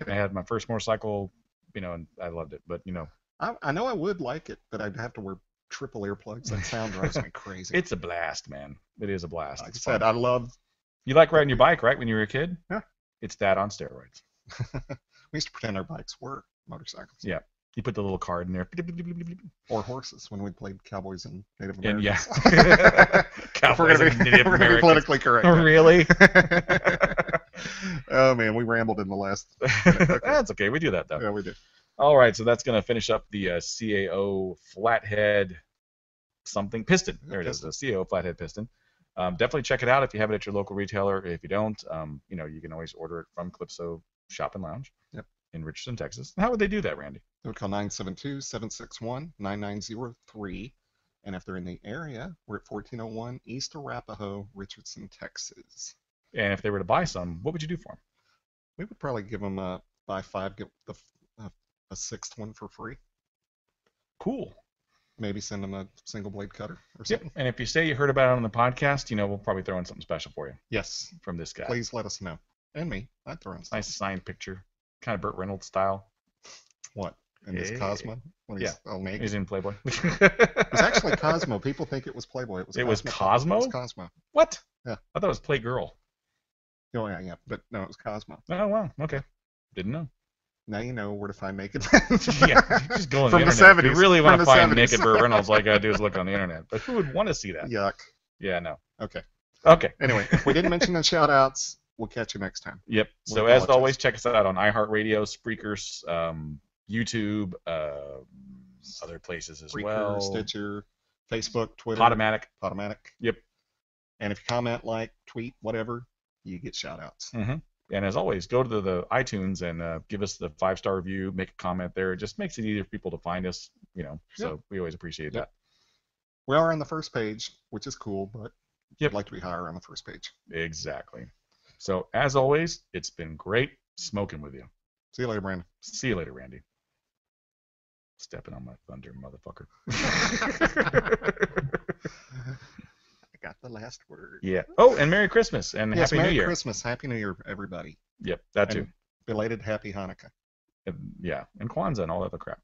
I had my first motorcycle, you know, and I loved it, but you know. I know I would like it, but I'd have to wear triple earplugs. That sound drives me crazy. It's a blast, man. It is a blast. Like I said, I love. You like riding your bike, right? When you were a kid? Yeah. It's that on steroids. We used to pretend our bikes were motorcycles. Yeah. You put the little card in there. Or horses when we played cowboys and Native Americans. Yeah. Cowboys and Native Americans. We're going to be politically correct. Really? Oh, man, we rambled in the last. Okay. That's okay. We do that, though. Yeah, we do. All right, so that's going to finish up the CAO Flathead something piston. There it is, the CAO Flathead Piston. Definitely check it out if you have it at your local retailer. If you don't, you know, you can always order it from Calypso Shop and Lounge in Richardson, Texas. How would they do that, Randy? They would call 972-761-9903. And if they're in the area, we're at 1401 East Arapahoe, Richardson, Texas. And if they were to buy some, what would you do for them? We would probably give them a buy 5, get a 6th one for free. Cool. Maybe send them a single blade cutter or something. Yep. And if you say you heard about it on the podcast, you know, we'll probably throw in something special for you. Yes. From this guy. Please let us know. And me. I'd throw in something. Nice signed picture. Kind of Burt Reynolds style. What? In this Cosmo? When he's all naked? He's in Playboy. It was actually Cosmo. People think it was Playboy. It was Cosmo? It was Cosmo. What? Yeah. I thought it was Playgirl. Oh, yeah. But no, it was Cosmo. Oh, wow. Okay. Didn't know. Now you know where to find naked. Yeah, just go on the internet. 70s. If you really want to find 70s. naked Burt Reynolds, all you gotta do is look on the internet. But who would want to see that? Yuck. Yeah, no. Okay. Anyway, if we didn't mention the shout-outs, we'll catch you next time. Yep. So as always, check us out on iHeartRadio, Spreakers, YouTube, other places as well. Stitcher, Facebook, Twitter. Podomatic. Podomatic. Yep. And if you comment, like, tweet, whatever, you get shout-outs. Mm-hmm. And as always, go to the iTunes and give us the 5-star review, make a comment there. It just makes it easier for people to find us, so we always appreciate that. We are on the first page, which is cool, but Yep. I'd like to be higher on the first page. Exactly. So as always, it's been great smoking with you. See you later, Brandon. See you later, Randy. Stepping on my thunder, motherfucker. I got the last word. Yeah. Oh, and Merry Christmas and Yes, Happy Merry New Year. Christmas. Happy New Year, everybody. Yep, that too. And belated Happy Hanukkah. Yeah, and Kwanzaa and all that other crap.